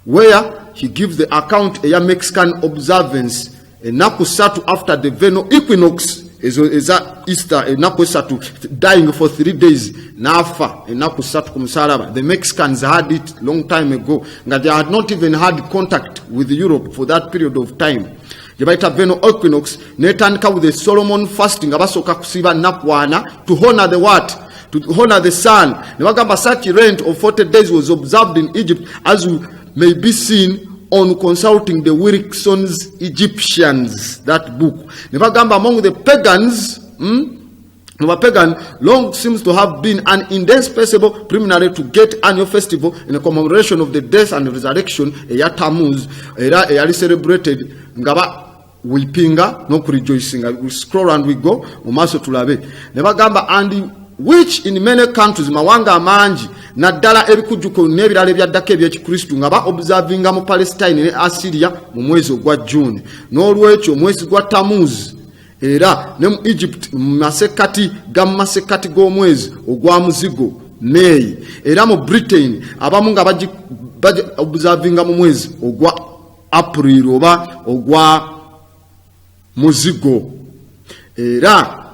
where he gives the account a Mexican observance enaku satu after the vernal equinox is Easter enaku satu dying for 3 days nafa enaku satu kumsalaba. The Mexicans had it long time ago, and they had not even had contact with Europe for that period of time. Jebaita vernal equinox netandika with the Solomon fasting abasoka kusiba nakwana to honor the what? To honor the sun. Nebagamba such rent of 40 days was observed in Egypt, as may be seen on consulting the Wilson's Egyptians, that book. Nebagamba among the pagans, pagan long seems to have been an indispensable preliminary to get annual festival in a commemoration of the death and resurrection, eya Tammuz, eyali celebrated ngaba weepinga no rejoicing. We scroll and we go mumaso tulabe. Nebagamba and which in many countries mawanga amanji naddala ebikujuko n'ebirala ebyaddako ebyekikristu nga ba observinga mu Palestine ne Assyria mu mwezi ogwa June, n'olwekyo omwezi gwa Tammuz era ne mu Egypt mu masekati g'omwezi ogwa muzigo May, era mu Britain abamu nga baji observinga mu mwezi ogwa April oba ogwa muzigo. Era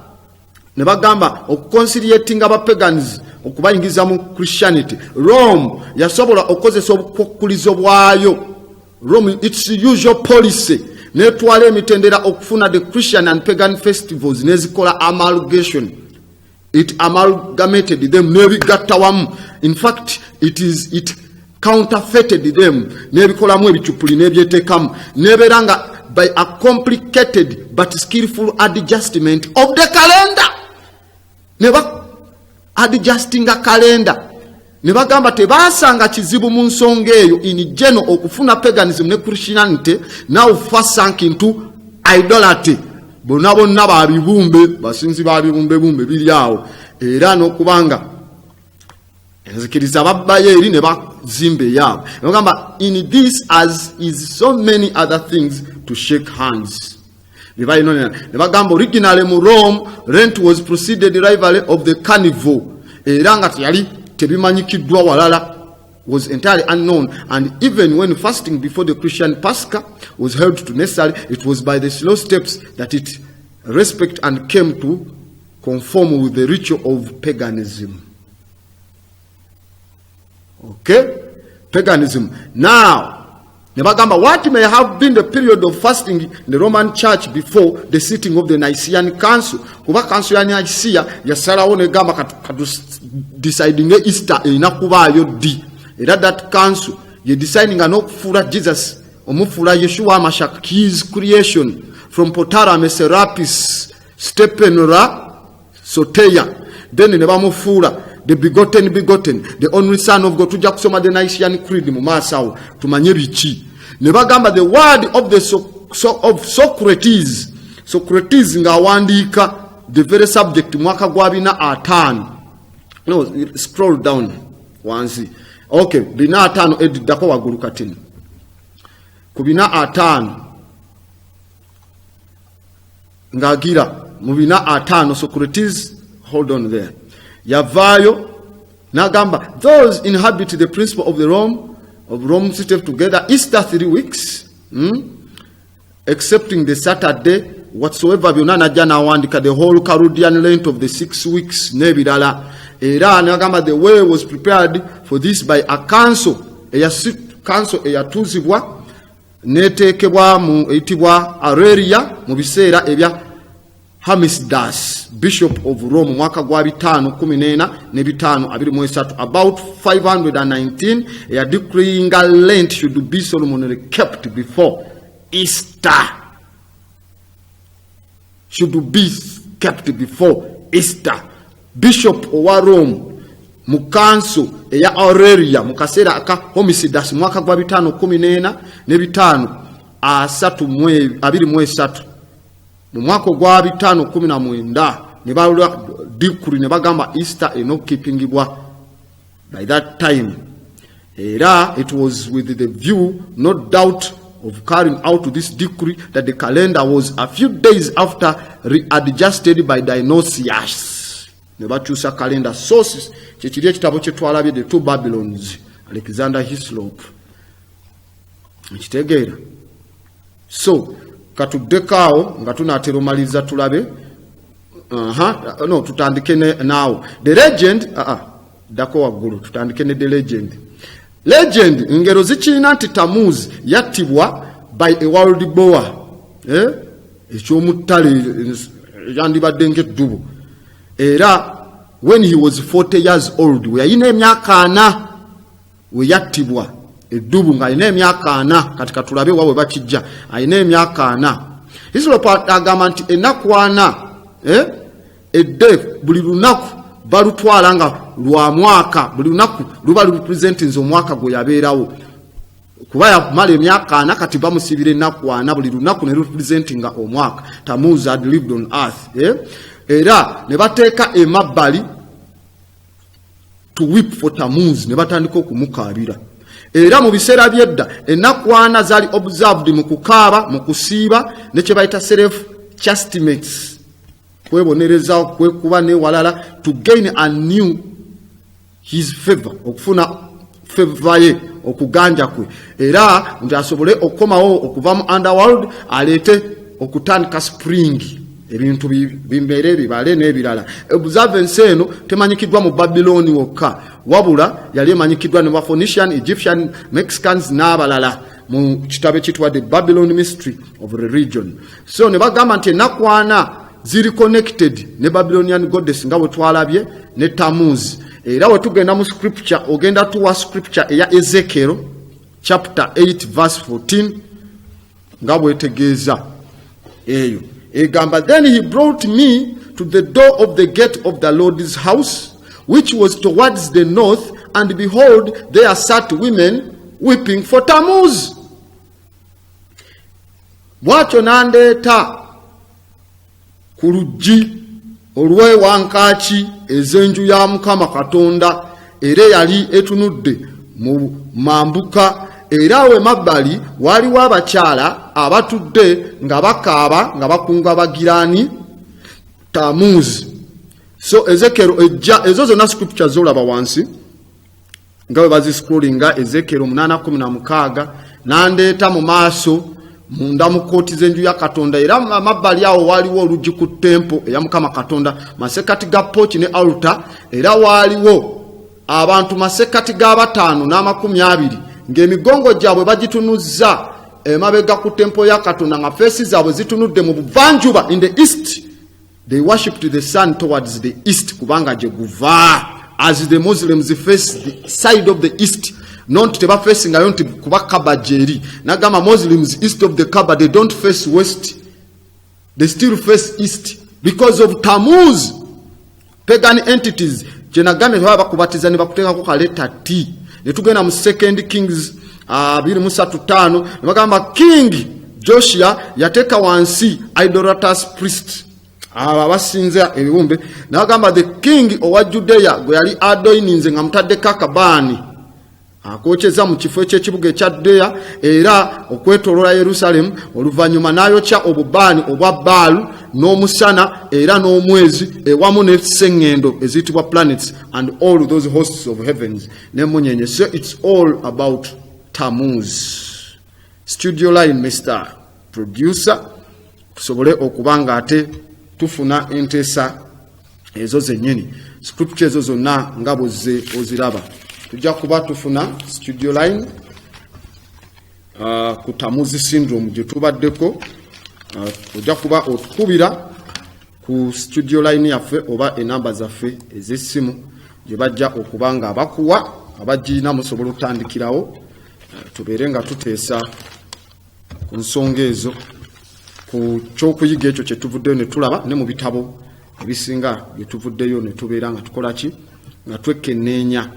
nebagamba okuconciliating aba pagans okubayingiza mu Christianity. Rome yasobola okozesa obukukulizo bwayo. Rome, its usual policy netwala emitendera okufuna the Christian and pagan festivals nezikola amalgamation. It amalgamated them nebigatta wamu. In fact, it counterfeited them nebikolamu ebichupuli nebyetekamu neberanga by a complicated but skillful adjustment of the calendar. Never adjusting a calendar. Nebagamba tebasanga kizibu mu nsonga eyo in general okufuna paganism ne Christianity now first sank into idolatry. Bonna babibumbe basinzi babibumbe biri awo era n'okubanga enzikiriza babbayo eri ne bazimbe yaabo. Nebagamba in this as is so many other things to shake hands. Originally mu Rome, Lent was preceded rivalry of the carnival. Era nga yali tebimanyikiddwa walala, was entirely unknown, and even when fasting before the Christian Pascha was held to necessary, it was by the slow steps that it respect and came to conform with the ritual of paganism. Okay? Paganism. Now, Nebagamba, what may have been the period of fasting in the Roman Church before the sitting of the Nicene Council? Kuba council ya Nicaea yasalawo negamba deciding Easter inakubayo di. Era that council ye deciding n'okufuula Jesus omufula Yeshua Mashak, his creation from Potara Serapis Stepenora Soteya. Then ne bamufula the begotten, the only son of God. Tujja kusoma the Nicene Creed mu maasawo tumanye biki. Ne bagamba the word of the of Socrates ng'awandiika the very subject mwaka gwa 405. No, scroll down wansi. Okay, 405 ediddako waggulu katini. Ku 405 ng'agira mu 405 Socrates, hold on there. Yavayo nagamba those inhabit the principle of the Rome city together Easter 3 weeks, excepting the Saturday whatsoever byonna najja n'awandika the whole Carudian length of the 6 weeks n'ebirala. Era nagamba the way was prepared for this by a council eyatuuzibwa neteekebwa mu eyitibwa Areria mu biseera ebya Hamisdas, Bishop of Rome, mwaka gwa 514 about 519, a decreeing a Lent should be solemnly kept before Easter. Should be kept before Easter. Bishop of Rome, Mukanso, eya Aurelia, Mukasera aka Homicidas, mwaka gwa 514 ne 5 mu mwaka gwa 519 ne balula decree ne bagamba Easter enokeepingibwa by that time. Era it was with the view, no doubt, of carrying out this decree that the calendar was a few days after readjusted by Dionysius. Ne bakyusa calendar sources kyekiri ekitabo kye twalabye the two Babylons, Alexander Hislop. Nkitegeera. So katudekao nga tunatera omaliza tulabe. No, tutandike now. The legend, dako waggulu, tutandike ne the legend. Legend, ngero zikiina nti Tammuz yattibwa by a wild boar. Ekyomuttale yandibadde ng'eddubu. Era when he was 40 years old, we yalina emyaka 4 we yattibwa. Eddubu nga alina emyaka 4 katika tulabe wawe bakijja alina emyaka 4. Hislop agamba nti ennaku 4 edde buli lunaku balutwala nga lwa mwaka, buli lunaku luba lurepresentinze omwaka gwe yabeerawo. Kuba yamala emyaka 4 kati bamusibira ennaku 4 buli lunaku ne representinga omwaka. Tammuz had lived on earth. Era ne bateeka emabbali to weep for Tammuz, ne batandika okumukaabira. Era mu biseera byedda ennaku 4 zaali observed mu kukaaba, mu kusiiba ne kye bayita self chastisemates, kwebonereza kwekuba ne walala, to gain a new his favor, okufuna favor ye, okuganja kwe. Era nti asobole okukomawo okuva mu underworld aleete okutandika spring, ebintu bimbeere bibale n'ebirala. Observance eno temanyikiddwa mu Babyloni wokka, wabula yali emanyikiddwa ne Phoenician, Egyptian, Mexicans n'abalala mu kitabe kitwa the Babylon Mystery of Religion. So ne bagamba nti ennaku 4 ziri connected ne Babylonian goddess nga bwe twalabye ne Tammuz. Era we tugenda mu scripture, ogenda tuwa scripture eya Ezekiel chapter 8 verse 14 nga bwe tegeeza eyo. Egamba, then he brought me to the door of the gate of the Lord's house, which was towards the north, and behold, there sat women weeping for Tammuz. Bw'atyo n'andeeta ku luggi olw'ewankaaki ez'enju ya Mukama Katonda, era yali etunudde mu mambuka. Era we mabbali waliwo abakyala abatudde nga bakaaba nga bakunga bagirani Tammuz. So Ezekiel ejja ezo zonna scripture zolaba wansi nga we baziscrollinga. Ezekiel 8:16 n'andeeta mu maaso munda mu kooti z'enju ya Katonda, era mabbali awo waliwo oluggi ku tempo eya Mukama Katonda, masekati ga pochi ne altar. Era waliwo abantu masekati ga 520 ng'emigongo gyabwe bagitunuzza emabega ku tempo ya Katonda, nga feesi zaabwe zitunudde mu buvanjuba, in the east. They worshipped the sun towards the east, kubanga gye guva, as the Muslims face the side of the east, not teba facing ayo nti kuba Kaaba jeri nagamba Muslims east of the Kaaba they don't face west, they still face east because of Tammuz pagan entities. Jenagame baba kubatiza ne bakuteka ko kaleta T ne tugenda mu 2 Kings 2:35 ne bagamba King Joshua yateka wansi idolatrous priest abasinza ebiwumbe nagamba the king owa Judea gwe yali adoininze nga mutadde kakabani akocheza mu kifo ky'ekibuga ekya Judea era okwetolola Yerusalemu oluvanyuma nayokya obubani obwa Baalu n'omusana era n'omwezi ewamu n'esengendo ezitibwa planets and all those hosts of heavens nemunyenye. So it's all about Tammuz. Studio line Mr. Producer tusobole okubanga ate tufuna entesa ezo zennyini scripture ezo zonna nga bozze oziraba tujja kuba tufuna studio line ku Tammuz syndrome gye tubaddeko ojja kuba otukubira ku studio line yaffe oba enamba zaffe ez'essimu gye bajja okubanga abakuwa abagirina musobola okutandikirawo tubeere nga tuteesa ku nsonga ezo ku kyokuyiga ekyo kye tuvuddeyo ne tulaba ne mu bitabo ebisinga bye tuvuddeyo ne tubeera nga tukola ki nga twekenneenya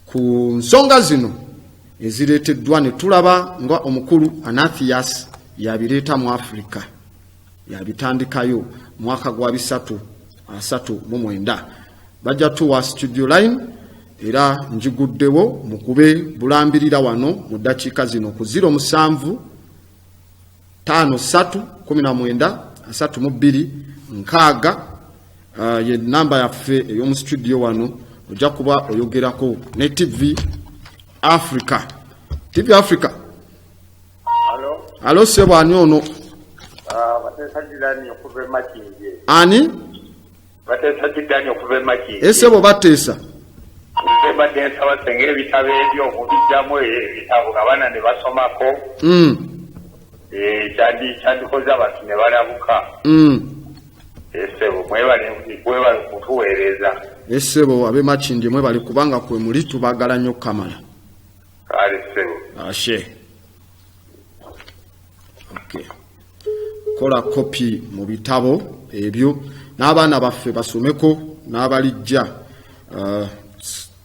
ku nsonga zino ezireeteddwa ne tulaba nga omukulu Anathias yabireeta mu Afrika yabitandikayo mwaka gwa 339 bajja tuwa studio line era njiguddewo mukube bulambirira wano mu ddakiika zino ku 07 5 3 19 32 ye namba yaffe ey'omu studio wano ojja kuba oyogerako ne TV Africa. TV Africa. Alo sebo ani ono? Batesa Jidani okuve makinje. Ani? Batesa Jidani okuve makinje. Esebo batesa. Batesa basengere bitabe ebyo mubijjamu ebitabo abana ne basomako. Chandi koza abantu ne balabuka. Esebo mwebale kutuweereza. Esebo abe makinje mwebale kubanga kwe muli tubagala nnyo kamala. Kale sebo. Ashe. Okay. Kola copy mu bitabo ebyo n'abaana baffe basomeko n'abalijja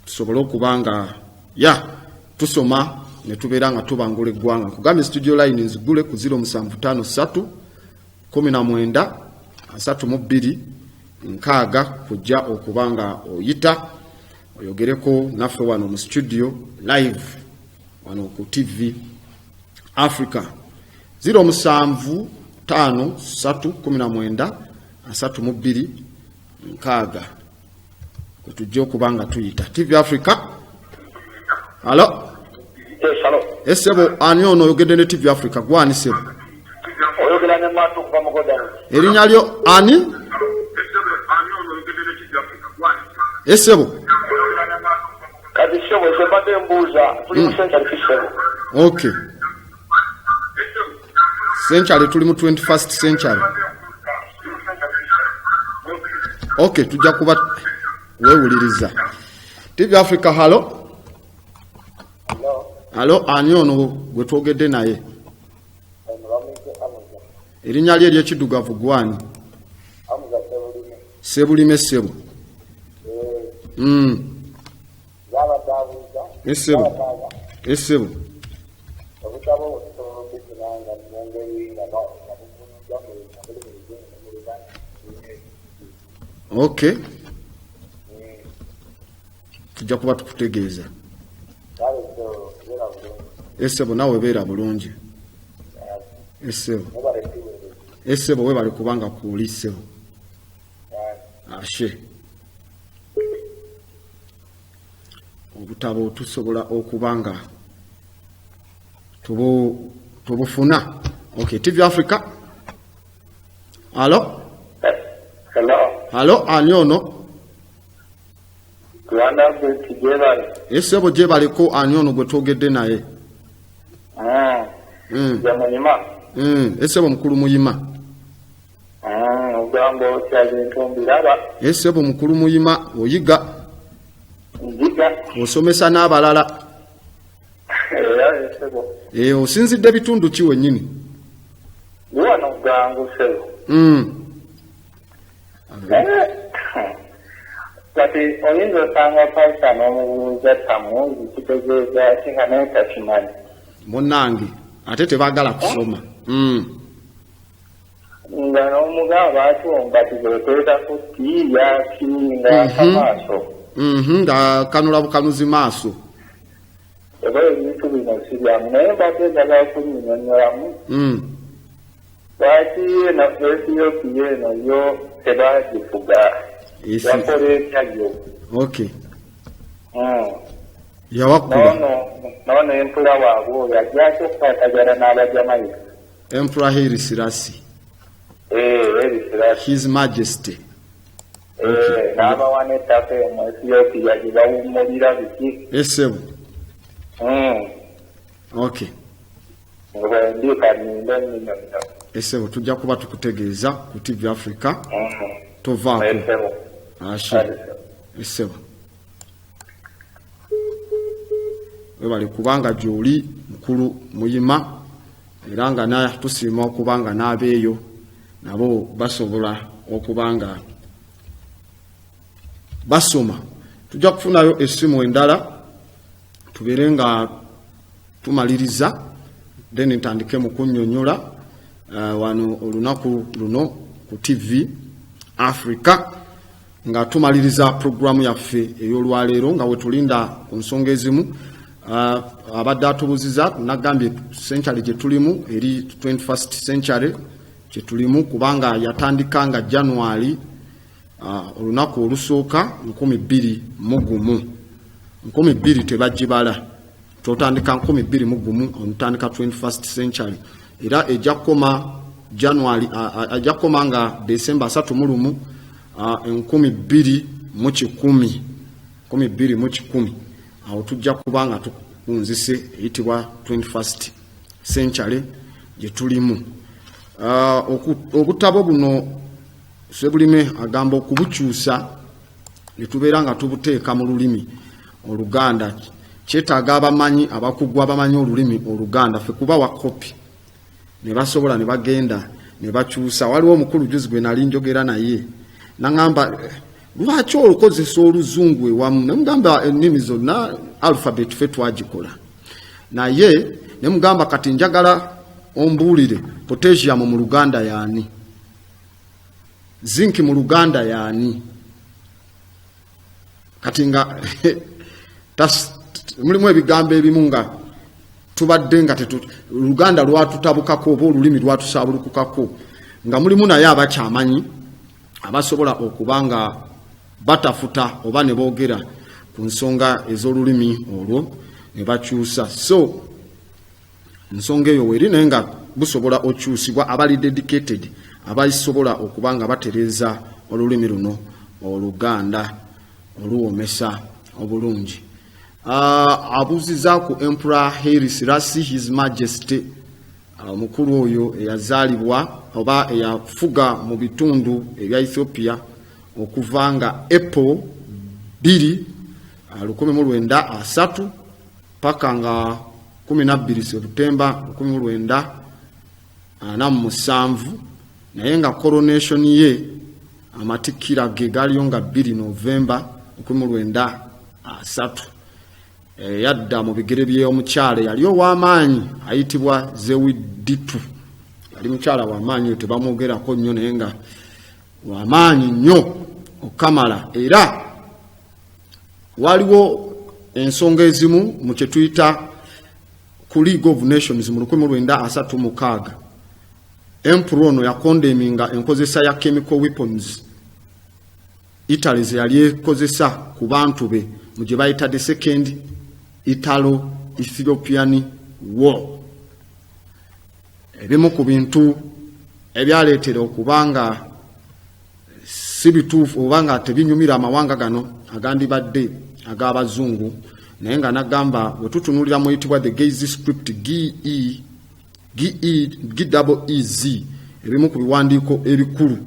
tusobole okubanga tusoma ne tubeera nga tubangula eggwanga. Kugambye studio line nzigule ku 0753 19 32 nkaaga kujja okubanga oyita oyogereko naffe wano mu studio live wano ku TV Africa 0753 19 32 nkaaga kutujja okubanga tuyita TV Africa. Hello. Yes, hello. Esebo ani ono oyogedde ne TV Africa gwani sebo? Oyogera ne matu kuva mugoda. Erinnya lyo ani? Esebo. Kati sebo sebade mbuza tuli mu century kisebo. Okay. Century tuli mu 21st century. Okay, tujja kuba wewuliriza. TV Africa hello. Hello, ani ono gwe twogedde naye? Erinnya lye ery'ekiddugavu gwani? Sebulime sebo. Esebo. Esebo. Okay. Tujja kuba tukutegeeza. Esebo nawe beera bulungi. Esebo. Esebo we bali kubanga kuulisebo. Ashe. Obutabo tusobola okubanga tubufuna. Okay, TV Africa. Hello? Hello. Hello, ani ono? Rwanda Jebali. Esebo Jebali ko ani ono gwe twogedde naye? Ya munyima. Esebo mukulu muyima. Ogambo kyaje ntombiraba. Esebo mukulu muyima oyiga. Njiga. Osomesa n'abalala. sebo. Osinzidde bitundu ki wennyini? Wano gangu sebo. Kati oyinza osanga pasita n'omubuuza tamungi kitegeeza ati nga naye takimanyi. Munnange ate tebaagala kusoma. Nga n'omugamba atiwomba tigeteeta ku tiiya kiringa kamaaso. Nga kanula bukanuzi maaso. Eba ebintu bino si byamu naye mbadde njagala kubinyonnyolamu. Lwaki eno Ethiopia eno yo tebaagifuga yakola etya yo. Okay. Yawakuba. Nono empula waabwe oyo ajjako okukwatagana n'Abajamaika. Emperor Haile Selassie. Haile Selassie. His Majesty. N'abawa n'ettaka mu Ethiopia gye bawummulira biki. Esebo. Okay. Esebo tujja kuba tukutegeeza ku TV Africa. Tovaako. Esebo. Webali kubanga gy'oli mukulu muyima era nga naye tusiima okubanga n'abeeyo nabo basobola okubanga basoma. Tujja kufunayo essimu endala tubeere nga tumaliriza then ntandike mu kunnyonnyola wano olunaku luno ku TV Africa nga tumaliriza programu yaffe ey'olwaleero nga wetulinda ku nsonga ezimu. Abadde atubuziza nagambye century gye tulimu eri 21st century gye tulimu kubanga yatandika nga January olunaku olusooka 2021. 2022 tebagibala totandika 2021 onutandika 21st century era ejja koma January ajja koma nga December 31 2010 awo tujja kubanga tukunzise eyitibwa 21st century gye tulimu. Obutabo buno Sebulime agamba okubukyusa ne tubeera nga tubuteeka mu lulimi Oluganda. Kyetaaga abamanyi abakugu abamanyi olulimi Oluganda ffe kubawa kopi ne basobola ne bagenda ne bakyusa. Waliwo omukulu juzi gwe nali njogera naye nangamba lwaki olukozesa Oluzungu ewamu? Ne mugamba ennimi zonna alphabet ffe twagikola naye ne mugamba kati njagala ombuulire potassium mu Luganda yaani, zinc mu Luganda yaani. Kati nga mulimu ebigambo ebimu nga tubadde nga Luganda lwatutabukako oba olulimi lwatusaabulukukako nga mulimu naye abakyamanyi abasobola okubanga batafuta oba ne boogera ku nsonga ez'olulimi olwo ne bakyusa. So nsonga eyo weri naye nga busobola okyusibwa abali dedicated abasobola okubanga batereeza olulimi luno Oluganda oluwomesa obulungi. Abuziza ku Emperor Haile Selassie His Majesty mukulu oyo eyazaalibwa oba eyafuga mu bitundu ebya Ethiopia okuvanga April 2 1903 paka nga 12 September 1947 naye nga coronation ye amatikira ge galiyo nga 2 November 1903. Yadda mu bigere by'omukyala yali ow'amaanyi ayitibwa Zewiditu. Yali mukyala w'amaanyi tebamwogerako nnyo naye nga w'amaanyi nnyo okamala. Era waliwo ensonga ezimu mu kye tuyita ku League of Nations mu 1936 Emperor ono yakondeminga enkozesa ya chemical weapons Italy ze yali ekozesa ku bantu be mu gye bayita the second Italo-Ethiopian War. Ebimu ku bintu ebyaleetera okubanga si bituufu oba nga tebinyumira amawanga gano agandibadde ag'abazungu naye nga nagamba bwe tutunuulira muyitibwa the Gezi script GEEZ ebimu ku biwandiiko ebikulu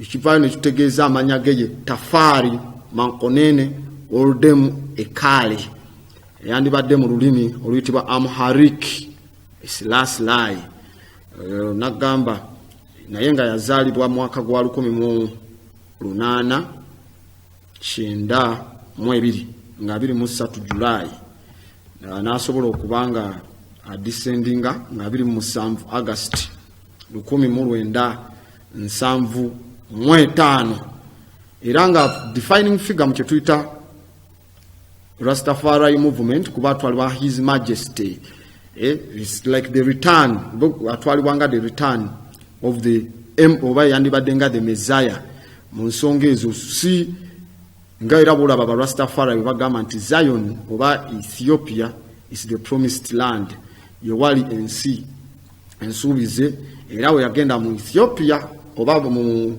ekivaayo ne kitegeeza amanya ge ye Tafari Mankonene Oldemu Ekale. eyandibadde mu lulimi oluyitibwa Amharic Selassie nagamba naye nga yazaalibwa mu mwaka gwa 1892 nga 23 July n'asobola okubanga descendinga nga 27 August 1975 era nga defining figure mu kye tuyita Rastafari movement kuba atwalibwa His Majesty. It's like the return, atwalibwanga the return of the oba yandibadde nga the Messiah mu nsonga ezo si nga era bulaba ba Rastafari bagamba nti Zion oba Ethiopia is the promised land yewali ensi ensuubize era we yagenda mu Ethiopia oba mu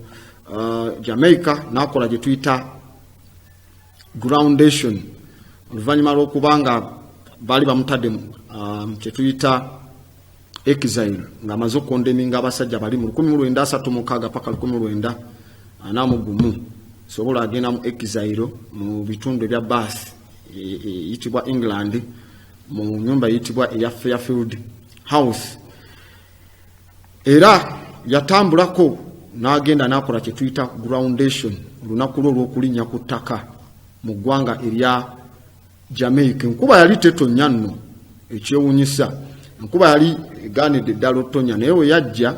Jamaica nakola gye tuyita groundation oluvannyuma lw'okubanga baali bamutadde kye tuyita exile ng'amaze okondeminga abasajja bali mu 1936 paka 1941 sobola agenda mu exile mu bitundu ebya Bath yitibwa England mu nyumba yitibwa eya Fairfield House era yatambulako n'agenda n'akola kye tuyita groundation olunaku lw'okulinnya ku ttaka mu ggwanga erya Jamaica. Enkuba yali tetonya nno ekyewunyisa enkuba yali egaanidde ddala otonya naye we yajja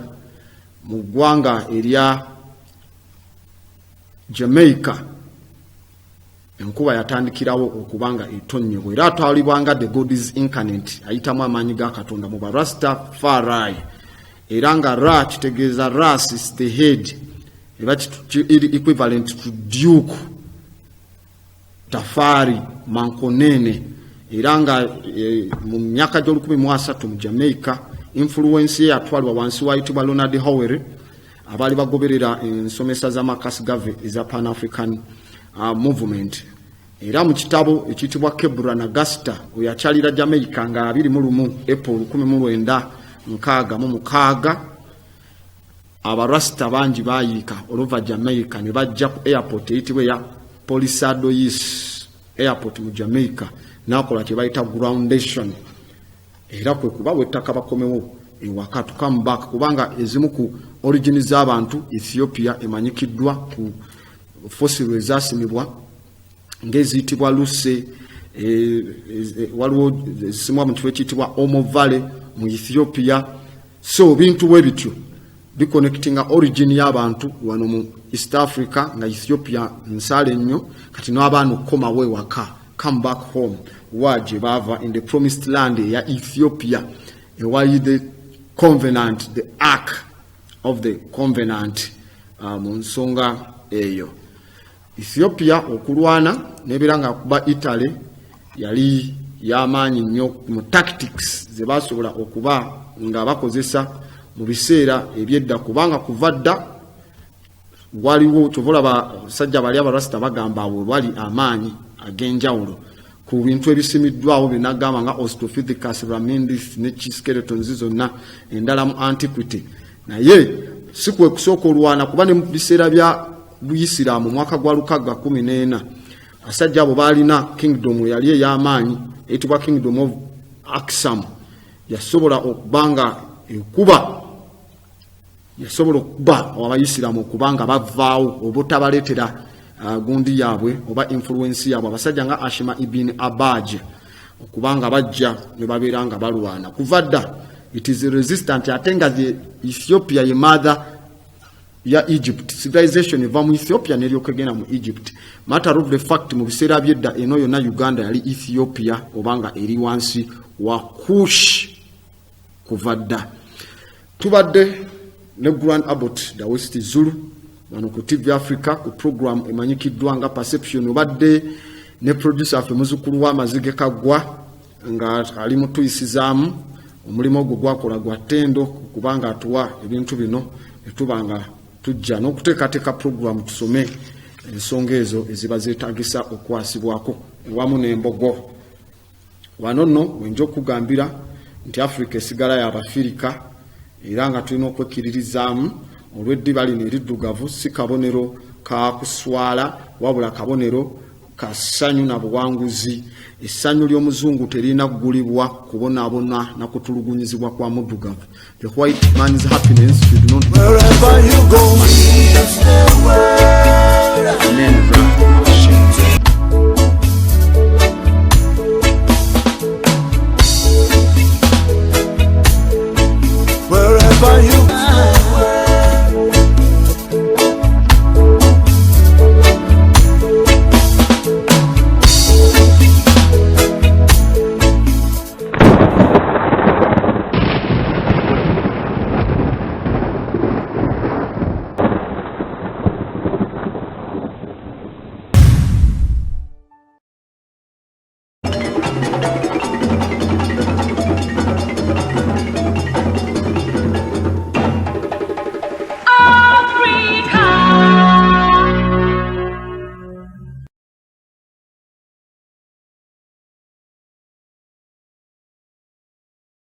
mu ggwanga erya Jamaica enkuba yatandikirawo okubanga etonyebwa era atwalibwanga the God is incarnate ayitamu amaanyi ga Katonda mu Rastafari era nga Ra kitegeeza Ras is the head eba equivalent to Duke Tafari Mankonene era nga mu myaka gy'olukumi mu Jamaica influence ye yatwalibwa wansi wayitibwa Ronald Howell abaali bagoberera ensomesa za Marcus Garvey eza Pan-African movement era mu kitabo ekitibwa Kebra Nagasta oyakyalira Jamaica nga 21 April 1966 abarasta bangi bayiika olova Jamaica ne bajja ku airport eyitibwa ya Polisado East airport mu Jamaica nakola kye bayita groundation era kwe kuba wettaka bakomewo ewaka to come back kubanga ezimu ku origin z'abantu Ethiopia emanyikiddwa ku fossil ezasimibwa ngeziyitibwa Luse waliwo ezisimwa mu kifo ekiyitibwa Omo Valley mu Ethiopia so bintu webityo biconnectinga origin y'abantu wano mu East Africa nga Ethiopia nsale nnyo kati n'abaana okukomawo ewaka come back home waje bava in the promised land ya Ethiopia ewali the covenant the ark of the covenant mu nsonga eyo Ethiopia okulwana nebiranga kuba Italy yali y'amaanyi nnyo mu tactics ze basobola okuba nga bakozesa mu biseera ebyedda kubanga kuvadda waliwo kyovola basajja bali abarasta bagamba abo wali amaanyi ag'enjawulo ku bintu ebisimiddwawo binagamba nga Australopithecus ramindis ne skeletons zonna endala mu antiquity naye si kwe kusooka olwana kuba ne mu biseera bya Buyisiraamu mwaka gwa 14 asajja abo balina kingdom yali ey'amaanyi eyitibwa Kingdom of Aksum yasobola okubanga ekuba yasobola okuba abayisiraamu okubanga bavaawo obutabaletera gundi yaabwe oba influence yaabwe abasajja nga Ashima ibn Abaje okubanga bajja ne babeera nga balwana kuvadda it is resistant atenga the Ethiopia ye mother ya Egypt civilization eva mu Ethiopia n'eryokegenda mu Egypt matter of the fact mu biseera byedda eno yonna Uganda yali Ethiopia obanga eri wansi wa Kush kuvadda tubadde ne Grand Abbot da West Zulu wano ku TV Africa ku program emanyikiddwa nga Perception obadde ne producer afe muzukulu wa Mazige Kagwa nga ali mutuyisizaamu omulimu ogwo gwakola gwa ttendo kubanga atuwa ebintu bino etubanga tujja n'okuteekateeka program tusome ensonga ezo eziba zeetagisa okwasibwako wamu n'embogo wano nno wenja okugambira nti Africa esigala y'Abafirika era nga tulina okwekiririzaamu olw'eddiba lino eriddugavu si kabonero ka kuswala wabula kabonero kasanyu na buwanguzi. Essanyu ly'omuzungu terina kugulibwa kubonaabona na kutulugunyizibwa kwa muddugavu. The white man's happiness should not be. Wherever you go, it's the word. Amen.